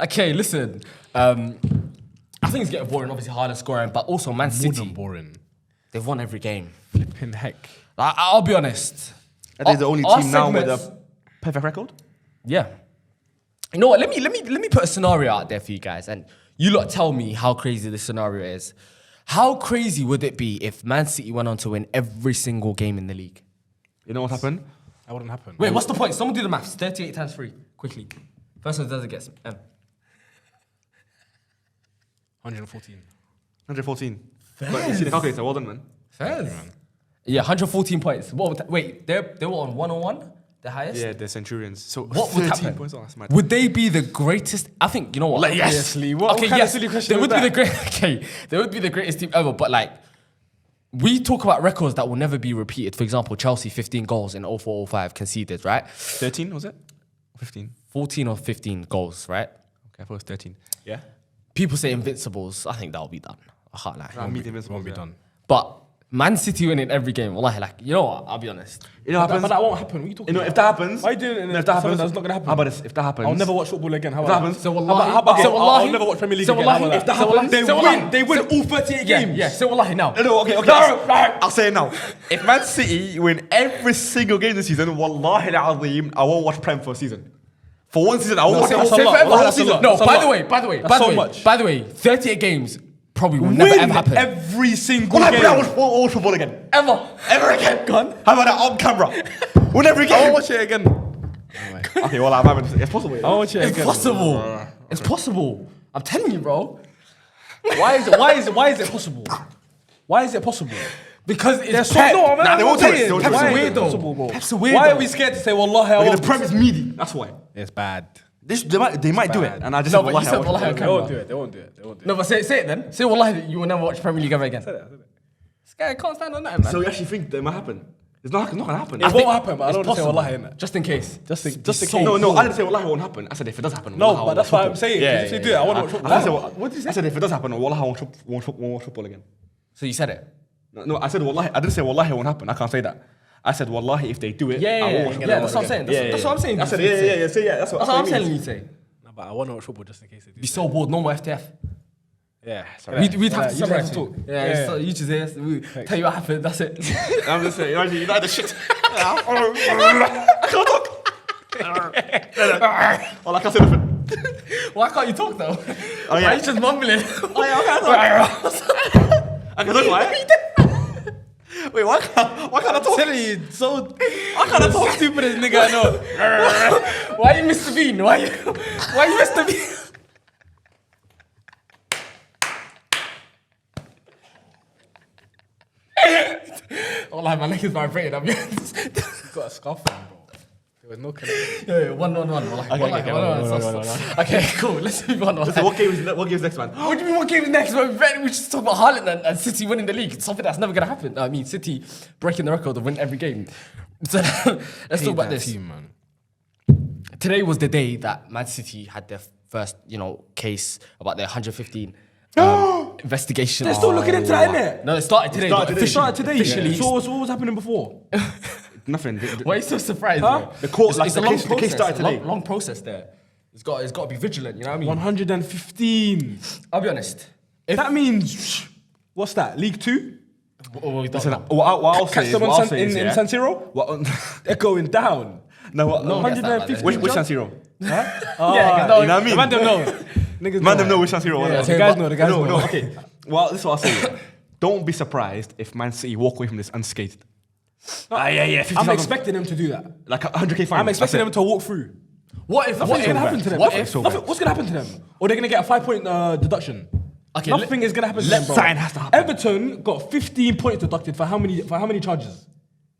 Okay, listen. I think it's getting boring, obviously, Haaland scoring, but also Man More City, than boring. they've won every game. Flipping heck. I'll be honest. They're the only Our team now with segments- a perfect record. Yeah. You know what? Let me put a scenario out there for you guys, and you lot tell me how crazy this scenario is. How crazy would it be if Man City went on to win every single game in the league? You know what happened? That wouldn't happen. Wait, what's the point? Someone do the maths. 38 times 3, quickly. First one doesn't get some. 114. 114. But you see the calculator. Well done, man. Fairs. Yeah, 114 points. Wait, they were on 101, the highest? Yeah, the Centurions. So What would 13 happen? points. Oh, that's mad. Would they be the greatest? I think, you know what? Like, yes. Obviously. What Okay, kind yes, of silly question they would was be that? the great. Okay, they would be the greatest team ever. But like, we talk about records that will never be repeated. For example, Chelsea 15 goals in 04-05 conceded, right? 13 was it? 15. 14 or 15 goals, right? Okay, I thought it was 13. Yeah. People say Invincibles. I think that'll be done. I can't lie. Meet the Won't be yeah. done. But Man City winning every game. Wallahi, like, you know what? I'll be honest. You know what happens? But that won't happen. What are you talking You know, about? if that happens, Why are you doing it in if that happens, that's not gonna happen. How about this? If that happens, I'll never watch football again. How If about that happens, So wallahi, How about so wallahi, I'll never watch Premier League so again. wallahi, How about if that? that happens, They so win. wallahi. They win all 38 games. Yeah, so wallahi now. No, okay. I'll say it now. If Man City win every single game this season, wallahi al-azim, I won't watch Prem for a season. For one season, I won't watch that's it a lot. for a whole That's a season. lot. No, That's a by lot. the way, by the way, That's by the so way, much. by the way, 38 games probably will never ever happen. every single Well, game. I watch football again. Ever again. Gone. How about that on camera? Whenever I again. won't watch it again. Okay, well, I'm having. It's possible. I'll watch it It's again. possible. It's possible. I'm telling you, bro. Why is it possible? Why is it possible? Because it's They're so Pep. no, man. Nah, they won't do it. They won't do it. Pep's Why a is it weirdo. possible, bro? Pep's a weirdo. Why are we scared to say wallahi? I Because won't? the Prem is meaty. That's why. It's bad. They might do it, and I just No, said, but you said wallahi, wallahi, I okay. They won't do it. They won't do it. They won't do it. No, but say it then. Say wallahi that you will never watch Premier League ever again. This guy can't stand on that, man. So you actually think that might happen? It's not gonna happen. It won't happen, but I It's don't want to say possible. wallahi, innit? Just in case. Just in No, I didn't say wallahi it won't happen. I said if it does happen. No, wallahi, but I'll that's watch why I'm football. saying. If they do it, I want to watch football. I said, What did you say? I said if it does happen, wallahi, I won't watch football again. So you said it. No, I said wallahi. I didn't say wallahi it won't happen. I can't say that. I said wallahi if they do it. Yeah, I won't watch yeah, football that's what I'm again. saying. That's what I'm saying. I said You say. yeah. Say yeah. That's what That's what I'm it telling means. you to say. No, but I want to watch football just in case they do. Be so bored. No more FTF. Yeah. We'd have to you just summarize have to it. talk. Yeah, so you just say, we tell you what happened. That's it. I'm just saying. You know the shit. Well, like I said, nothing. Why can't you talk though? Oh, Why yeah. are you just mumbling? I can talk. Why? Wait, why can't I talk? Telling you, so I can't talk stupid as nigga I know. Why are you Mr. Bean? Why you Mr. Bean? Oh, like my leg is vibrating. I'll be honest. Got a scarf on, bro. There was no connection. Yeah, 1-1-1. Okay, cool. Let's move on. So what game is next, man? What do you mean what game is next? We just talk about Haaland and City winning the league. It's something that's never going to happen. I mean, City breaking the record of win every game. So let's talk about this. Team, man. Today was the day that Man City had their first, case about their 115 investigation. They're still looking into that, innit? No, it started today. but It started today. Officially, So what was happening before? Nothing. why are you so surprised? Huh? Bro? The court- It's like a the long case- the case process, started today. Long process there. It's got to be vigilant. You know what I mean? 115. I'll be honest. That means what's that? League 2? Listen, what I'll say Catch is, them what on I'll say is, in yeah, San Siro? What, They're going down. no, what, No, 150. which San Siro? Yeah, 'cause no, You know what I mean? The man don't know. Niggas Man, them know which San Siro. Yeah, was. the guys know. The guys No, know. okay. Well, this is what I'll say. Don't be surprised if Man City walk away from this unscathed. Yeah. 50,000 I'm expecting them to do that. like 100k fine. I'm expecting them to walk through. What if? Nothing's gonna happen to them. What Nothing- if? so nothing- bad. What's gonna happen to them? Or they're gonna get a 5-point deduction. Okay, Nothing is gonna happen to them, bro. something has to happen. Everton got 15 points deducted for how many charges?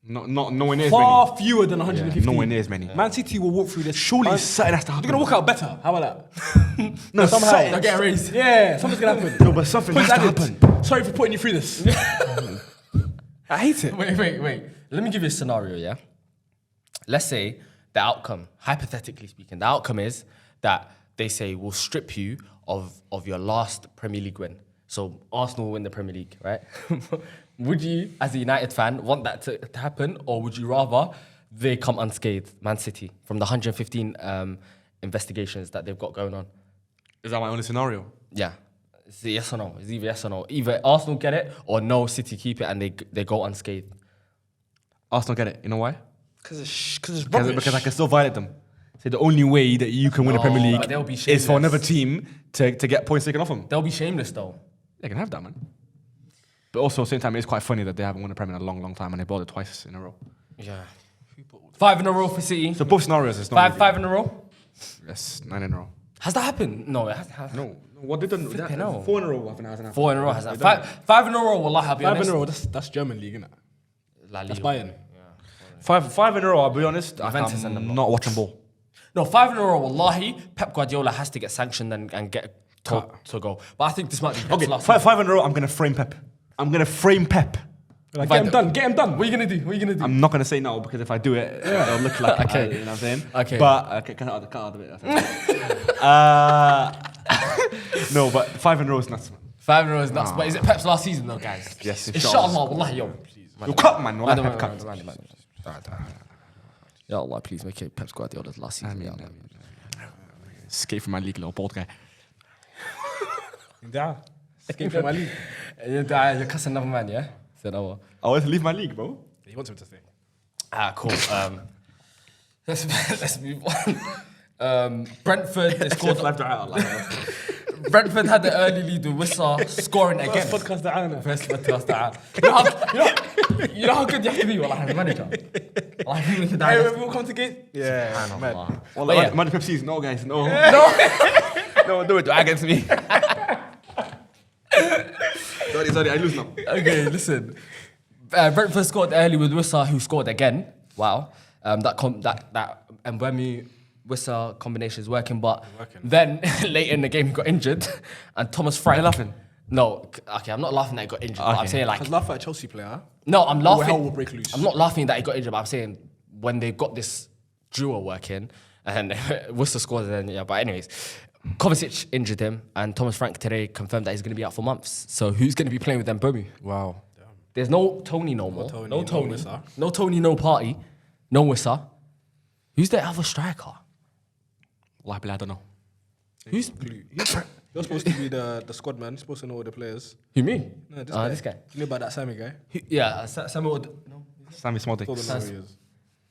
Not nowhere near as Far many. fewer than 115. nowhere near as many. Man City will walk through this. Surely something has to happen. They're gonna walk out better. How about that? No, somehow. something- They'll get a raise. Yeah, something's gonna happen. No, but something Points has to added. happen. Sorry for putting you through this. I hate it. Wait. Let me give you a scenario, yeah? Let's say the outcome, hypothetically speaking, the outcome is that they say we'll strip you of your last Premier League win. So Arsenal win the Premier League, right? Would you, as a United fan, want that to happen, or would you rather they come unscathed, Man City, from the 115 investigations that they've got going on? Is that my only scenario? Yeah. It's a yes or no. It's either yes or no. Either Arsenal get it, or no, City keep it and they go unscathed. Arsenal get it. You know why? Because it's Because I can still violate them. So the only way that you can win the Premier No, League but they'll be is shameless. for another team to get points taken off them. They'll be shameless though. They can have that, man. But also, at the same time, it's quite funny that they haven't won the Premier in a long, long time and they bought it twice in a row. Yeah. 5 in a row for City. So both scenarios is not Five in a row. Yes, 9 in a row. Has that happened? No, it hasn't. No, what did they do? Flipping hell. 4 in a row. Hasn't happened. 4 in a row has that. Five in a row. Wallahi, I'll be 5 honest. in a row. That's German league, isn't it? La That's Liga. Bayern. Five in a row. I'll be honest. Juventus and them I'm not watching ball. No, 5 in a row. Wallahi, Pep Guardiola has to get sanctioned and get told to go. But I think this might be Pep's Okay, last. five in a row. I'm gonna frame Pep. Like, get him done. Get him done. What are you gonna do? I'm not gonna say no because if I do it, it'll look like Okay. you know what I'm saying. Okay. But cut out a bit. No, but 5 in a row is nuts, man. 5-0 is nuts. But is it Pep's last season though, guys? Yes, Inshallah, wallahi, yo. You cut, man. Wallahi, Pep cut. Ya Allah, please make it Pep's Guardiola's last season. Ya Allah. Escape from my league, little bald guy. Yeah. Escape from my league. You're cussing another man, yeah? Said I will. I want to leave my league, bro. He wants him to stay. Cool. Let's move on. Brentford, they scored. Brentford had the early lead with Wissa scoring again. First podcast that you know how good you have to be as a manager? Like, Hey, we'll come to game. Yeah, man. Well, yeah. Man, Pepsi's, no, guys, no. No, do it against me. Sorry, I lose now. Okay, listen. Brentford scored early with Wissa, who scored again. Wow. That Mbeumo Wissa combination is working, but then late in the game he got injured, and Thomas Frank. You're laughing? No, okay, I'm not laughing that he got injured. But I'm saying like, I was laughing at a Chelsea player. no, I'm laughing. hell will break loose. I'm not laughing that he got injured, but I'm saying when they got this duo working, and Wissa scored, then yeah. But anyways, Kovacic injured him, and Thomas Frank today confirmed that he's going to be out for months. So who's going to be playing with Mbeumo? Wow. There's no Tony no more. No Tony, no Wissa. No Tony, no Party. No Wissa. Who's the other striker? Wallahi, I don't know. Who's... You're supposed to be the squad man. You're supposed to know all the players. Who, me? No, this guy. This guy. You know about that Sammy guy? Yeah, Samuel... No. Sammy Smaldix. Told him who he is.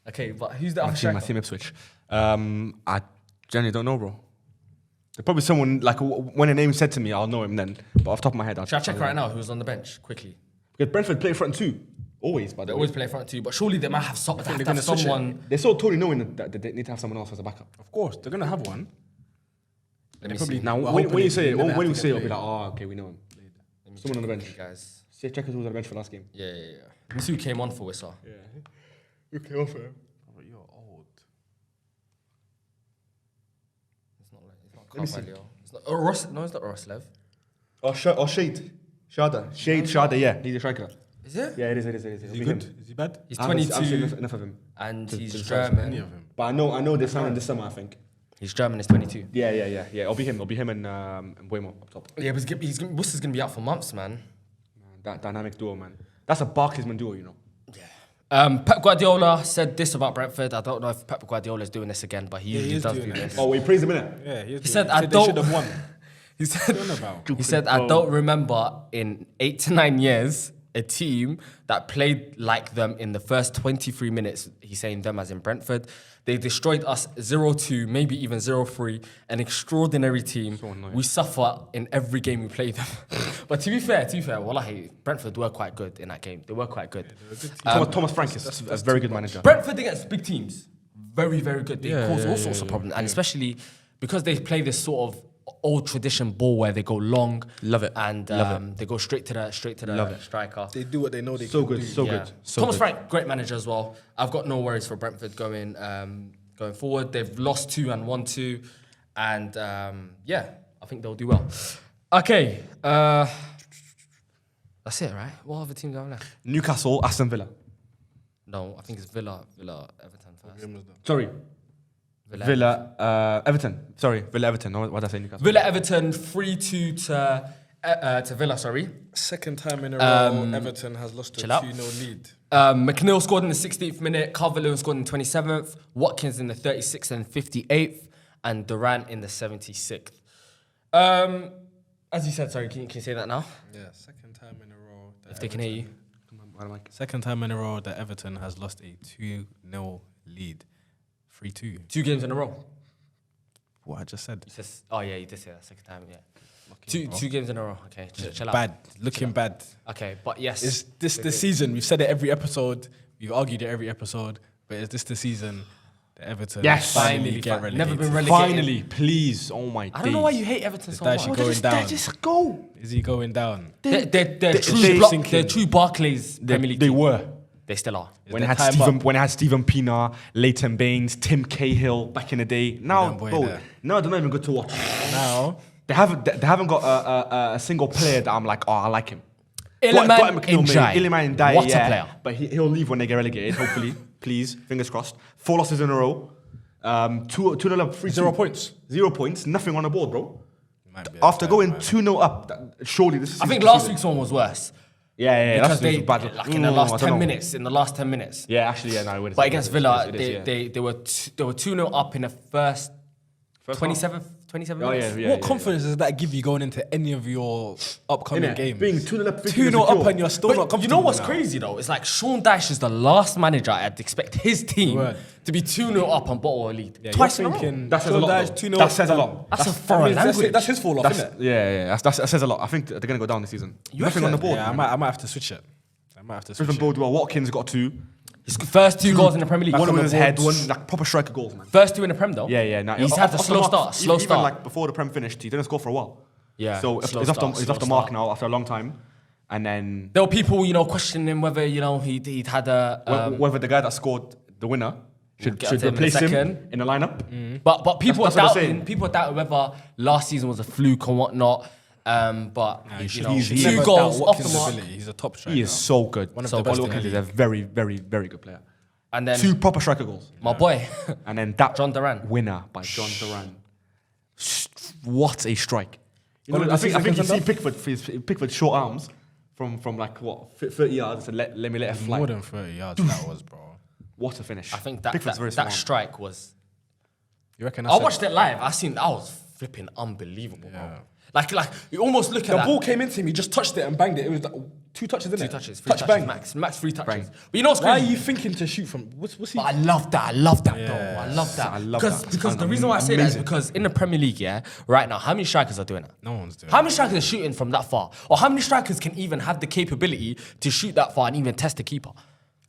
Okay, but who's the other My striker? team Ipswich. I genuinely don't know, bro. There's probably someone, like, when a name said to me, I'll know him then. But off the top of my head, Should I check right now who's on the bench, quickly? Because Brentford play front two. Always, by They the way. always play front two, but surely they might have, they're gonna switch it. someone... They saw Tony knowing that they need to have someone else as a backup. Of course, they're gonna have one. Let me probably- see. Now, Well, when hopefully you say it, they're gonna when you have to say it, get it'll be like, oh, okay, we know him. Someone on the bench. Guys. Check who was on the bench for last game. Yeah. Let me see who came on for Wissa. Yeah. Who came off him? You're old. It's not Carvalho. It's not Ross. No, it's not Roslev. Oh, Shade. Shada, yeah. He's a striker. Is it? Yeah, it is. Is he good? Is he bad? He's I'm seeing 22 enough of him. and he's Any German. of him? But I know they're signing this summer, I think. He's German, he's 22. Yeah. It'll be him and Mbeumo up top. Yeah, but Wusser's going to be out for months, man. That dynamic duo, man. That's a Barclaysman duo, you know. Pep Guardiola said this about Brentford. I don't know if Pep Guardiola is doing this again, but he usually is does doing do it. this. Oh, he praised him, innit? Yeah, He said, I they don't... should have won. He said, about? he said, I don't remember in 8 to 9 years a team that played like them in the first 23 minutes. He's saying them as in Brentford. They destroyed us 0-2, maybe even 0-3. An extraordinary team. We suffer in every game we play them. But to be fair, wallahi, Brentford were quite good in that game. They were quite good. Thomas Frank is a very good manager. Brentford against big teams, very, very good. They cause all sorts of problems. And especially because they play this sort of old tradition ball where they go long. Love it. And they go straight to the striker. They do what they know they So can good, do. so good. So Thomas good. Frank, great manager as well. I've got no worries for Brentford going forward. They've lost 2 and won 2. And I think they'll do well. Okay. That's it, right? What other teams are left? Newcastle, Aston Villa. No, I think it's Villa, Everton first. Sorry. Everton. Sorry, Villa, Everton. No, what did I say, Newcastle? Villa, Everton, 3-2 to Villa, sorry. Second time in a row, Everton has lost a chill out. 2-0 lead. McNeil scored in the 16th minute, Calvert-Lewin scored in the 27th, Watkins in the 36th and 58th, and Durant in the 76th. As you said, sorry, can you say that now? Yeah, second time in a row. If they can hear you. Second time in a row that Everton has lost a 2-0 lead. 3-2. 2 games in a row. What I just said. You did say that second time, yeah. Two games in a row, okay, chill out. Bad, looking bad. Okay, but yes. Is this the season? We've said it every episode. We've argued it every episode. But is this the season that Everton finally get relegated? Never been relegated. Finally, please. Oh my I don't know why you hate Everton so Dash much. going down. Just go. Is he going down? They're true Barclays Premier League They team. were. They still are. When it had Stephen Pienaar, Leighton Baines, Tim Cahill back in the day. Now, boy bro, there. no, they're not even good to watch. Now, They haven't got a single player that I'm like, oh, I like him. Iliman Ndiaye, what a player. But he'll leave when they get relegated, hopefully. Please, fingers crossed. 4 losses in a row. 2-0 up, 3-2. 0 points. 0 points, nothing on the board, bro. after going 2-0 up, surely this is. I think last week's one was worse. Yeah, Because that's they, bad. like in the last 10 minutes, Yeah, actually, no, it is. But against Villa, It is, they were 2-0 up in the first 27 Oh, minutes. yeah. What confidence does that give you going into any of your upcoming games? Being 2-0 up, 2-0 up and you're still not But comfortable. you know what's now. crazy though? It's like Sean Dyche is the last manager I'd expect his team Word. to be 2-0 up and bottle a lead. Yeah, Twice in you're a row. thinking That says a lot, Sean Dyche, though. 2-0 That says a lot. That's a foreign language. That's his fall off, isn't it? That says a lot. I think they're going to go down this season. Nothing on the board. Yeah, I might have to switch it. Brisbane bowled well. Watkins got 2. His first 2 goals in the Premier League. One with his head, one like proper striker goals, man. First 2 in the Prem though. Yeah. Nah, He's had the slow start. Even like before the Prem finished, he didn't score for a while. Yeah, So slow he's off start, the slow mark start. now after a long time. And then There were people, questioning him whether, he'd had a. whether the guy that scored the winner should get to him in a replace him second. in the lineup. But people That's are what they're doubting. saying. People are doubting whether last season was a fluke or whatnot. But You should 2 never goals doubt off the Watkins' mark. ability. He's a top striker. He is so good. One of So the best Ollie in the Watkins is league. a very, very, very good player. And then 2 proper striker goals. my boy, And then that John Duran. winner by John Duran. What a strike! One of the I think you seasons see Pickford's short arms from like what 30 yards and let me let it fly. More than 30 yards that was, bro. What a finish! I think that Pickford's very that smart. strike was. You reckon I watched it live. That was flipping unbelievable, bro. Like you almost look at The that. ball came into him, he just touched it and banged it. It was like 2 touches, didn't it? 2 touches, 3 Touch touches bang. max 3 touches. Bang. But you know what's Why are crazy? you thinking to shoot from? What's he? But I love that though. I love that. I love because that. because the reason why I say that is Amazing. because in the Premier League, right now, how many strikers are doing that? No one's doing How many strikers are shooting from that far? Or how many strikers can even have the capability to shoot that far and even test the keeper?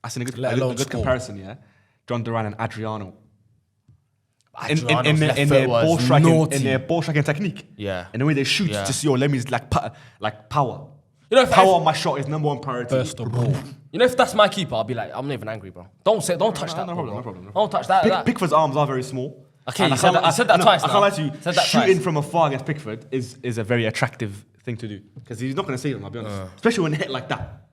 That's a good, Let a alone good score. comparison, yeah. John Duran and Adriano. In Adriano's left their foot ball was striking, naughty. in their ball striking technique. Yeah. And the way they shoot, Yeah. just let me like power. If Power on my shot is #1 priority. First of all, if that's my keeper, I'll be like, I'm not even angry, bro. Don't touch that. no ball, problem, bro. no problem. Don't touch that. Pickford's arms are very small. Okay, And you said that no, twice I now. can't lie to you. Said that Shooting twice. from afar against Pickford is a very attractive thing to do because he's not going to save them. I'll be honest, especially when hit like that.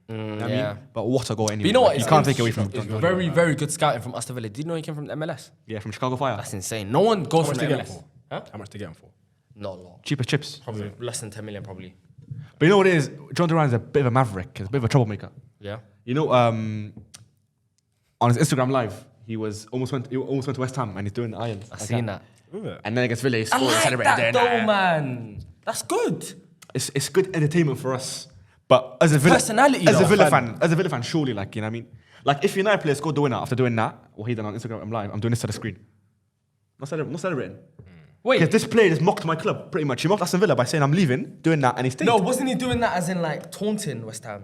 You know what I yeah. mean? But what a goal anyway. But you know what? You It's can't take away from it's him. very, very good scouting from Aston Villa. Did you know he came from the MLS? Yeah, from Chicago Fire. That's insane. No one goes how from much the to get him MLS. for? Huh? How much to get him for? Not a lot. Cheap as chips. Probably less than 10 million, probably. But you know what it is? John Duran's a bit of a maverick. He's a bit of a troublemaker. Yeah. You know, on his Instagram live, he almost went to West Ham and he's doing the irons. I seen that. And then against Villa, he I scored. like celebrated that doing though, man. That's good. It's good entertainment for us. But as a Villa personality, as a though. Villa fan, surely, like, you know what I mean? Like, if United player scored the winner after doing that, what he done on Instagram live, I'm doing this to the screen. Not celebrating. Wait. Because this player just mocked my club, pretty much. He mocked Aston Villa by saying I'm leaving, doing that, and he stayed. No, wasn't he doing that as in like taunting West Ham?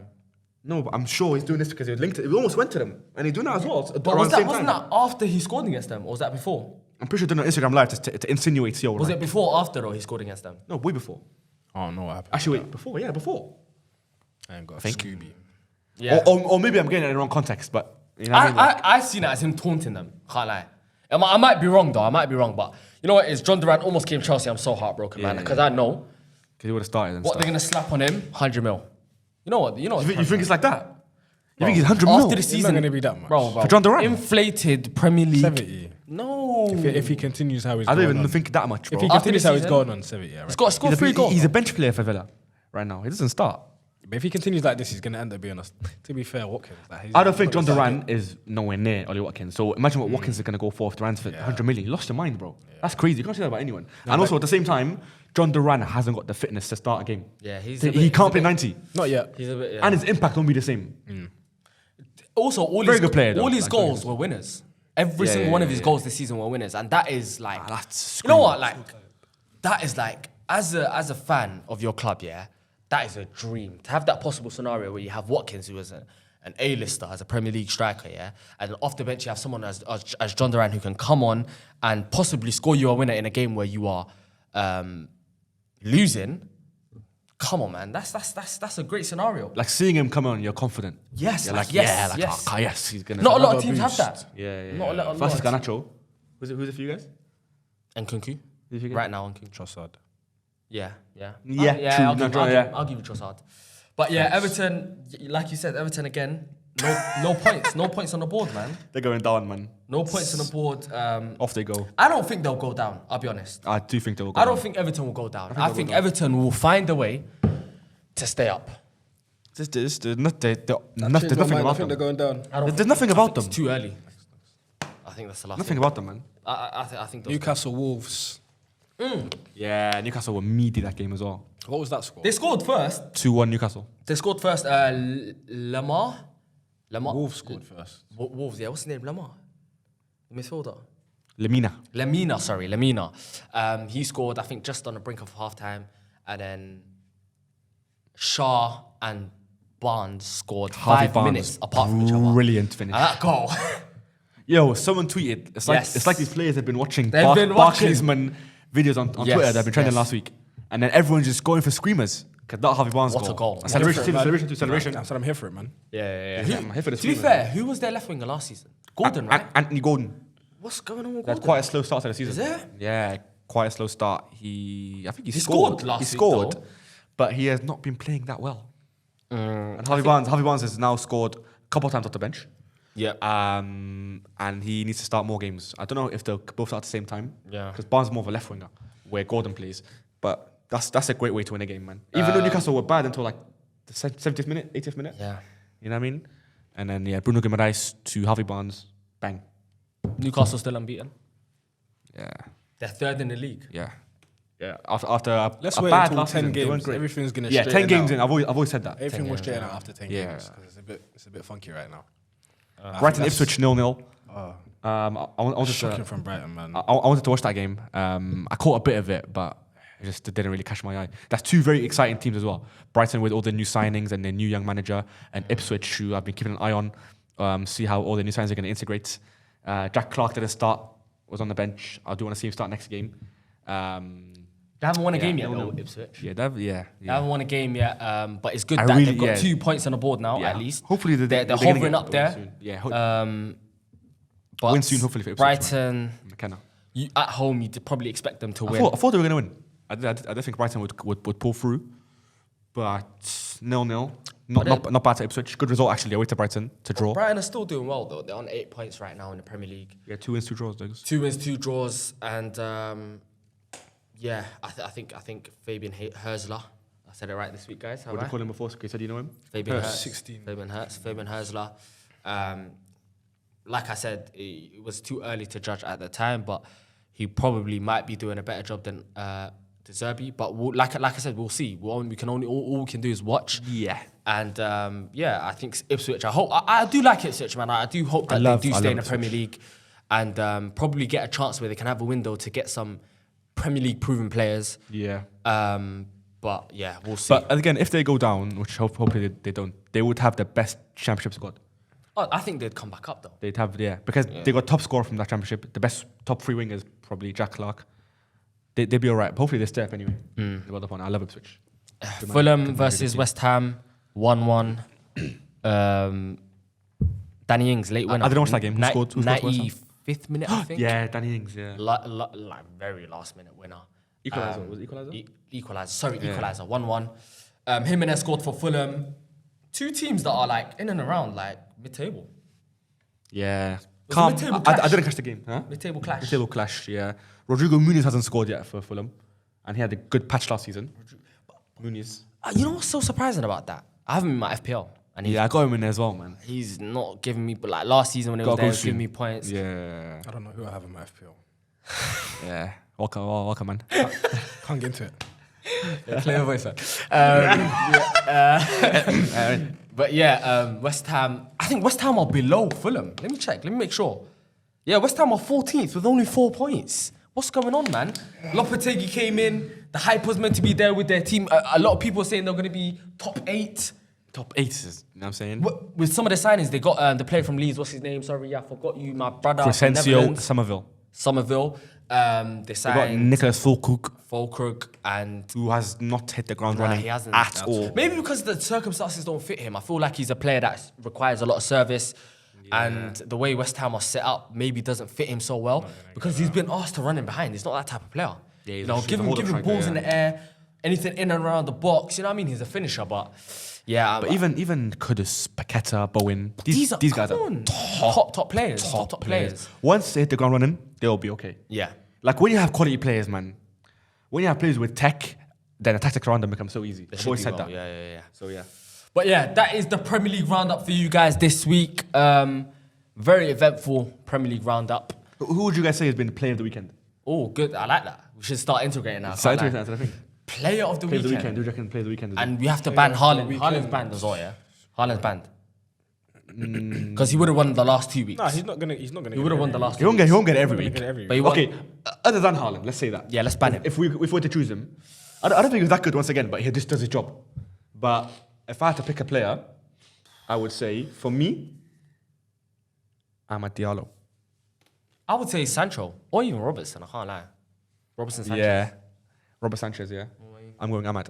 No, but I'm sure he's doing this because he was linked. He almost went to them, and he's doing that as well. But around the same wasn't time. that after he scored against them, or was that before? I'm pretty sure doing it on Instagram live to insinuate, yo. Was like, it before or after though he scored against them? No, way before. I don't know what happened. Actually, wait, before. Yeah, before. I ain't got a think. Scooby. Yeah. Or maybe I'm getting it in the wrong context, but you know what I mean? Like, I seen it as him taunting them. Can't lie. I might be wrong though. I might be wrong, but you know what? Is John Duran almost came Chelsea? I'm so heartbroken, man, because I know because he would have started. And what stuff. they're gonna slap on him. 100 mil. You know what? You think it's like that? You think he's Bro, 100 mil? after the It's not season, gonna be that much. bro. For John Duran? Inflated Premier League. 70. No. If he continues how he's I don't going even on. think that much, bro. If he After continues the how he's season, going on, 70, yeah. He's got to score 3 goals. He's a bench player for Villa right now. He doesn't start. But if he continues like this, he's going to end up being us. To be fair, Watkins. Like, I don't think John Duran is nowhere near Ollie Watkins. So imagine what Watkins is going to go for if Duran's for 100 million. You lost your mind, bro. That's crazy. You can't say that about anyone. And also at the same time, John Duran hasn't got the fitness to start a game. Yeah, He can't play 90. Not yet. He's a bit. Yeah. And his impact won't be the same. Also, all Very his, good player, though. all his Like, goals were winners. Every Yeah, single yeah, one of yeah, his yeah. goals this season were winners, and that is like, That's you know what? Like, that is like, as a fan of your club, yeah, that is a dream to have that possible scenario where you have Watkins, who is an A-lister as a Premier League striker, yeah, and off the bench you have someone as John Duran who can come on and possibly score you a winner in a game where you are losing. Come on, man, that's a great scenario. Like seeing him come on, you're confident. Yes, You're like, like, yes, yeah, like, yes. oh, yes, he's going to. Not a lot of another teams have boost. that. Yeah. Not a lot of Francis teams. Garnacho. Who's it for you guys? And Kunku. Who's it for you guys? Right now, on Kunku. Trossard. Yeah. Yeah, Yeah, true. I'll No, give, true, I'll, yeah. give, I'll give you Trossard. But yeah, Everton, like you said, Everton again, No points. No points on the board, man. They're going down, man. No points on the board. Off they go. I don't think they'll go down, I'll be honest. I do think they will go I don't down. think Everton will go down. I think Everton will find a way to stay up. There's nothing I about think them. they're going down. There's nothing about them. It's too early. I think that's the last Nothing one. about them, man. I think those Newcastle Wolves. Yeah, Newcastle were meaty that game as well. What was that score? They scored first. 2-1 Newcastle. They scored first. Lamar? Wolves scored first. Wolves, yeah. What's his name? Lamar? The midfielder? Lemina. He scored, I think, just on the brink of halftime. And then Shaw and Barnes scored Harvey 5 Barnes, minutes apart from each other. Brilliant finish. And that goal. Yo, someone tweeted. It's like Yes. it's like these players have been watching They've been watching. Barclaysman videos on Yes, Twitter that have been trending yes. last week. And then everyone's just going for screamers. Cause that Harvey Barnes What a goal. And celebration, What a celebration, man. celebration. I said I'm here for it, man. Yeah. I'm here for the To be screamers, fair, who was their left winger last season? Gordon, right? Anthony Gordon. What's going on with They had Gordon? quite a slow start to the season. Is it? Yeah, quite a slow start. I think he scored last He week, scored, though. but he has not been playing that well. And Harvey Barnes has now scored a couple of times off the bench. Yeah. And he needs to start more games. I don't know if they'll both start at the same time. Yeah. Because Barnes is more of a left winger, where Gordon plays. But that's a great way to win a game, man. Even though Newcastle were bad until like the 70th minute, 80th minute. Yeah. You know what I mean? And then Bruno Guimaraes to Harvey Barnes, bang. Newcastle still unbeaten. Yeah, They're third in the league. yeah. After Let's a wait bad until last 10 season, they weren't games. great. Everything's gonna Yeah, 10 straighten games out. in. I've always said that. Everything will straighten out after 10 Yeah. games because it's a bit funky right now. Brighton Ipswich 0-0. I wanted Shocking to, from Brighton, man. I wanted to watch that game. I caught a bit of it, but it just didn't really catch my eye. That's two very exciting teams as well. Brighton with all the new signings and their new young manager, and Ipswich, who I've been keeping an eye on, see how all the new signings are going to integrate. Jack Clark didn't start, was on the bench. I do want to see him start next game. They haven't won a game yet, no. though, Ipswich. Yeah, They haven't won a game yet, but it's good I that really- they've got yeah. 2 points on the board now, Yeah. at least. Hopefully they're gonna hovering get up the there. win soon. Yeah, But win soon, hopefully, for Ipswich, Brighton, McKenna. at home, you'd probably expect them to I win. thought they were going to win. I didn't think Brighton would pull through, but 0-0. Not bad to Ipswich. Good result actually away to Brighton to draw. Brighton are still doing well, though. They're on 8 points right now in the Premier League. Yeah, 2 wins, 2 draws. Dogs. 2 wins, 2 draws, and I think Fabian Herzler. I said it right this week, guys. What did you call him before? Okay, said you know him. Fabian Hertz. Hertz. 16. Fabian Herzler. Like I said, it was too early to judge at the time, but he probably might be doing a better job than De Zerbi. But like I said, we'll see. All we can do is watch. Yeah. And I think Ipswich. I do like Ipswich, man. I do hope that they do stay in the Premier League, and probably get a chance where they can have a window to get some Premier League proven players. Yeah. But yeah, we'll see. But again, if they go down, which hopefully they don't, they would have the best championship squad. I think they'd come back up though. They'd have, because they got top scorer from that championship. The best top 3 wingers, probably Jack Clark. They'd be all right. But hopefully they stay up anyway. Well done. I love Ipswich. Fulham versus West Ham, 1-1. Danny Ings, late winner. I didn't watch that game. Who scored for West Ham? 95th minute, I think. Yeah, Danny Ings, yeah. Like very last minute winner. Equaliser. Was it equaliser? Equaliser. Sorry, equaliser. 1-1. Jimenez scored for Fulham. 2 teams that are like in and around like mid-table. Yeah. Was Calm. it mid-table I clash? didn't catch the game. Huh? Mid-table clash. Mid-table clash, yeah. Rodrigo Muniz hasn't scored yet for Fulham. And he had a good patch last season. Muniz. You know what's so surprising about that? I have him in my FPL. And Yeah, I got him in there as well, man. he's not giving me, but like last season when he was Gotta there, go he was giving soon. me points. Yeah. I don't know who I have in my FPL. Yeah. Welcome, man. Can't get into it. Clear voice. But West Ham. I think West Ham are below Fulham. Let me check. Let me make sure. Yeah, West Ham are 14th with only 4 points. What's going on, man? Lopetegui came in. The hype was meant to be there with their team. A lot of people are saying they're going to be top 8. Top 8 is, you know what I'm saying? With some of the signings, they got the player from Leeds. What's his name? Sorry, I forgot you. My brother. from Crescencio Netherlands. Somerville. They They got signed Nicholas Fulkrug and who has not hit the ground Nah, running he hasn't. at all. Maybe because the circumstances don't fit him. I feel like he's a player that requires a lot of service. And the way West Ham are set up maybe doesn't fit him so well because he's been asked to run in behind. He's not that type of player. Yeah, he's you know, a give him holder striker, balls in yeah. the air. anything in and around the box. You know what I mean? He's a finisher, but yeah. But even Kudus, Paqueta, Bowen, these guys are top players. Top players. Once they hit the ground running, they'll be okay. Yeah. Like when you have quality players, man. When you have players with tech, then the tactics around them become so easy. I've always said that. Yeah. So yeah. But yeah, that is the Premier League roundup for you guys this week. Very eventful Premier League roundup. Who would you guys say has been the player of the weekend? Oh, good. I like that. We should start integrating that. That's what I think. Player of the Player of the weekend. weekend. Who do you reckon player of the weekend is? And we have to ban Haaland. Haaland's banned as well, yeah? Haaland's banned. Because he would have won the last 2 weeks. Nah, he's not gonna. He would have won the last He 2 won't weeks. get it every week. But he won. Okay, other than Haaland, let's say that. Yeah, let's ban him. If we were to choose him, I don't think he's that good once again, but he just does his job. But if I had to pick a player, I would say, for me, I'm at Diallo. I would say Sancho. Or even Robertson, I can't lie. Robertson, Sanchez. Yeah. Robert Sanchez, yeah. I'm going Ahmad.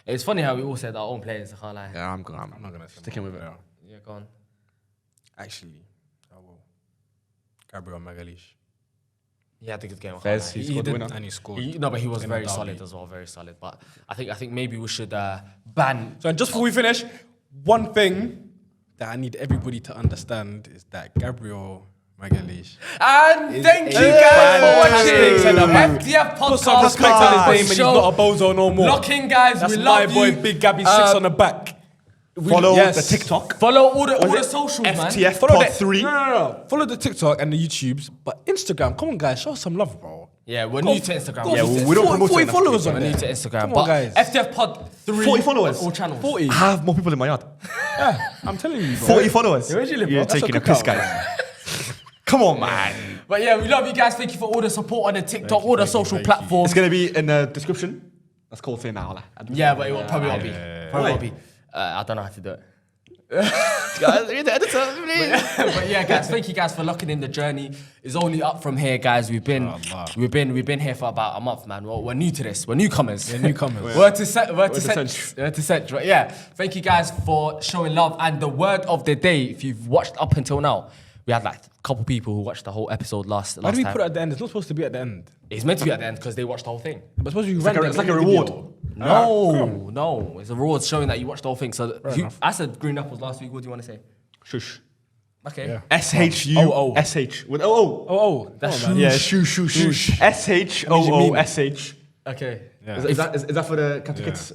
It's funny how we all said our own players, I can't lie. Yeah, I'm not going to sticking with it. Yeah, go on. Actually, I will. Gabriel Magalhaes. He had a good game. I can't Fez, lie. he scored the winner. And he scored. No, but he was in very the derby. solid as well, very solid. But I think maybe we should ban. So, and just before we finish, one thing that I need everybody to understand is that Gabriel Magalhaes. And thank you guys for watching centre-back. FTF podcast. Put some respect on his name and he's not a bozo no more. Locking guys, That's we my love boy, you. Big Gabby 6 on the back. Follow yes. the TikTok. Follow all the socials, man. FTF Follow Pod the 3. No. Follow the TikTok and the YouTubes, but Instagram. Come on, guys, show us some love, bro. Yeah, we're new to Instagram. Go Yeah, for we don't promote 40 it enough. followers on We're there. new to Instagram. Come But on, guys. FTF Pod 3. 40 followers. On all channels. 40. I have more people in my yard. Yeah, I'm telling you, bro. 40 followers. Where do you live, bro? You're That's taking a a piss, cookout. guys. Come on, man. But yeah, we love you guys. Thank you for all the support on the TikTok, all the social platforms. It's going to be in the description. That's called Say Now. Yeah, but it will probably won't be. Probably won't be. I don't know how to do it. Guys, read the editor, please. But yeah, guys, thank you guys for locking in the journey. It's only up from here, guys. We've been here for about a month, man. We're new to this. We're newcomers. We're to Central. But yeah, thank you guys for showing love. And the word of the day, if you've watched up until now, we had like a couple people who watched the whole episode last Why do we time. put it at the end? It's not supposed to be at the end. It's meant to be at the end because they watched the whole thing. But suppose you It's like a reward. No. It's a reward showing that you watched the whole thing. So I said green apples last week. What do you want to say? Shush. Okay. Yeah. S-H-U-S-H. With O-O. That's Yeah, shush. S-H-O-O-S-H. Okay. Yeah. Is that for the Captain Kids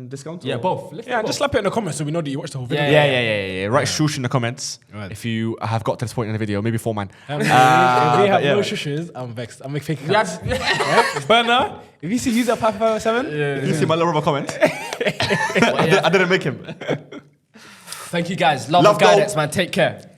discount? Yeah, or- both. Lift Yeah, it just both. slap it in the comments so we know that you watched the whole video. Yeah. Write shush in the comments Right. if you have got to this point in the video. Maybe 4 man. If they have yeah. no shushes, I'm vexed. I'm making fake We accounts. had- Burner, if you see user 557, You see my little rubber comment? I didn't make him. Thank you guys. Love Love and guidance, man. Take care.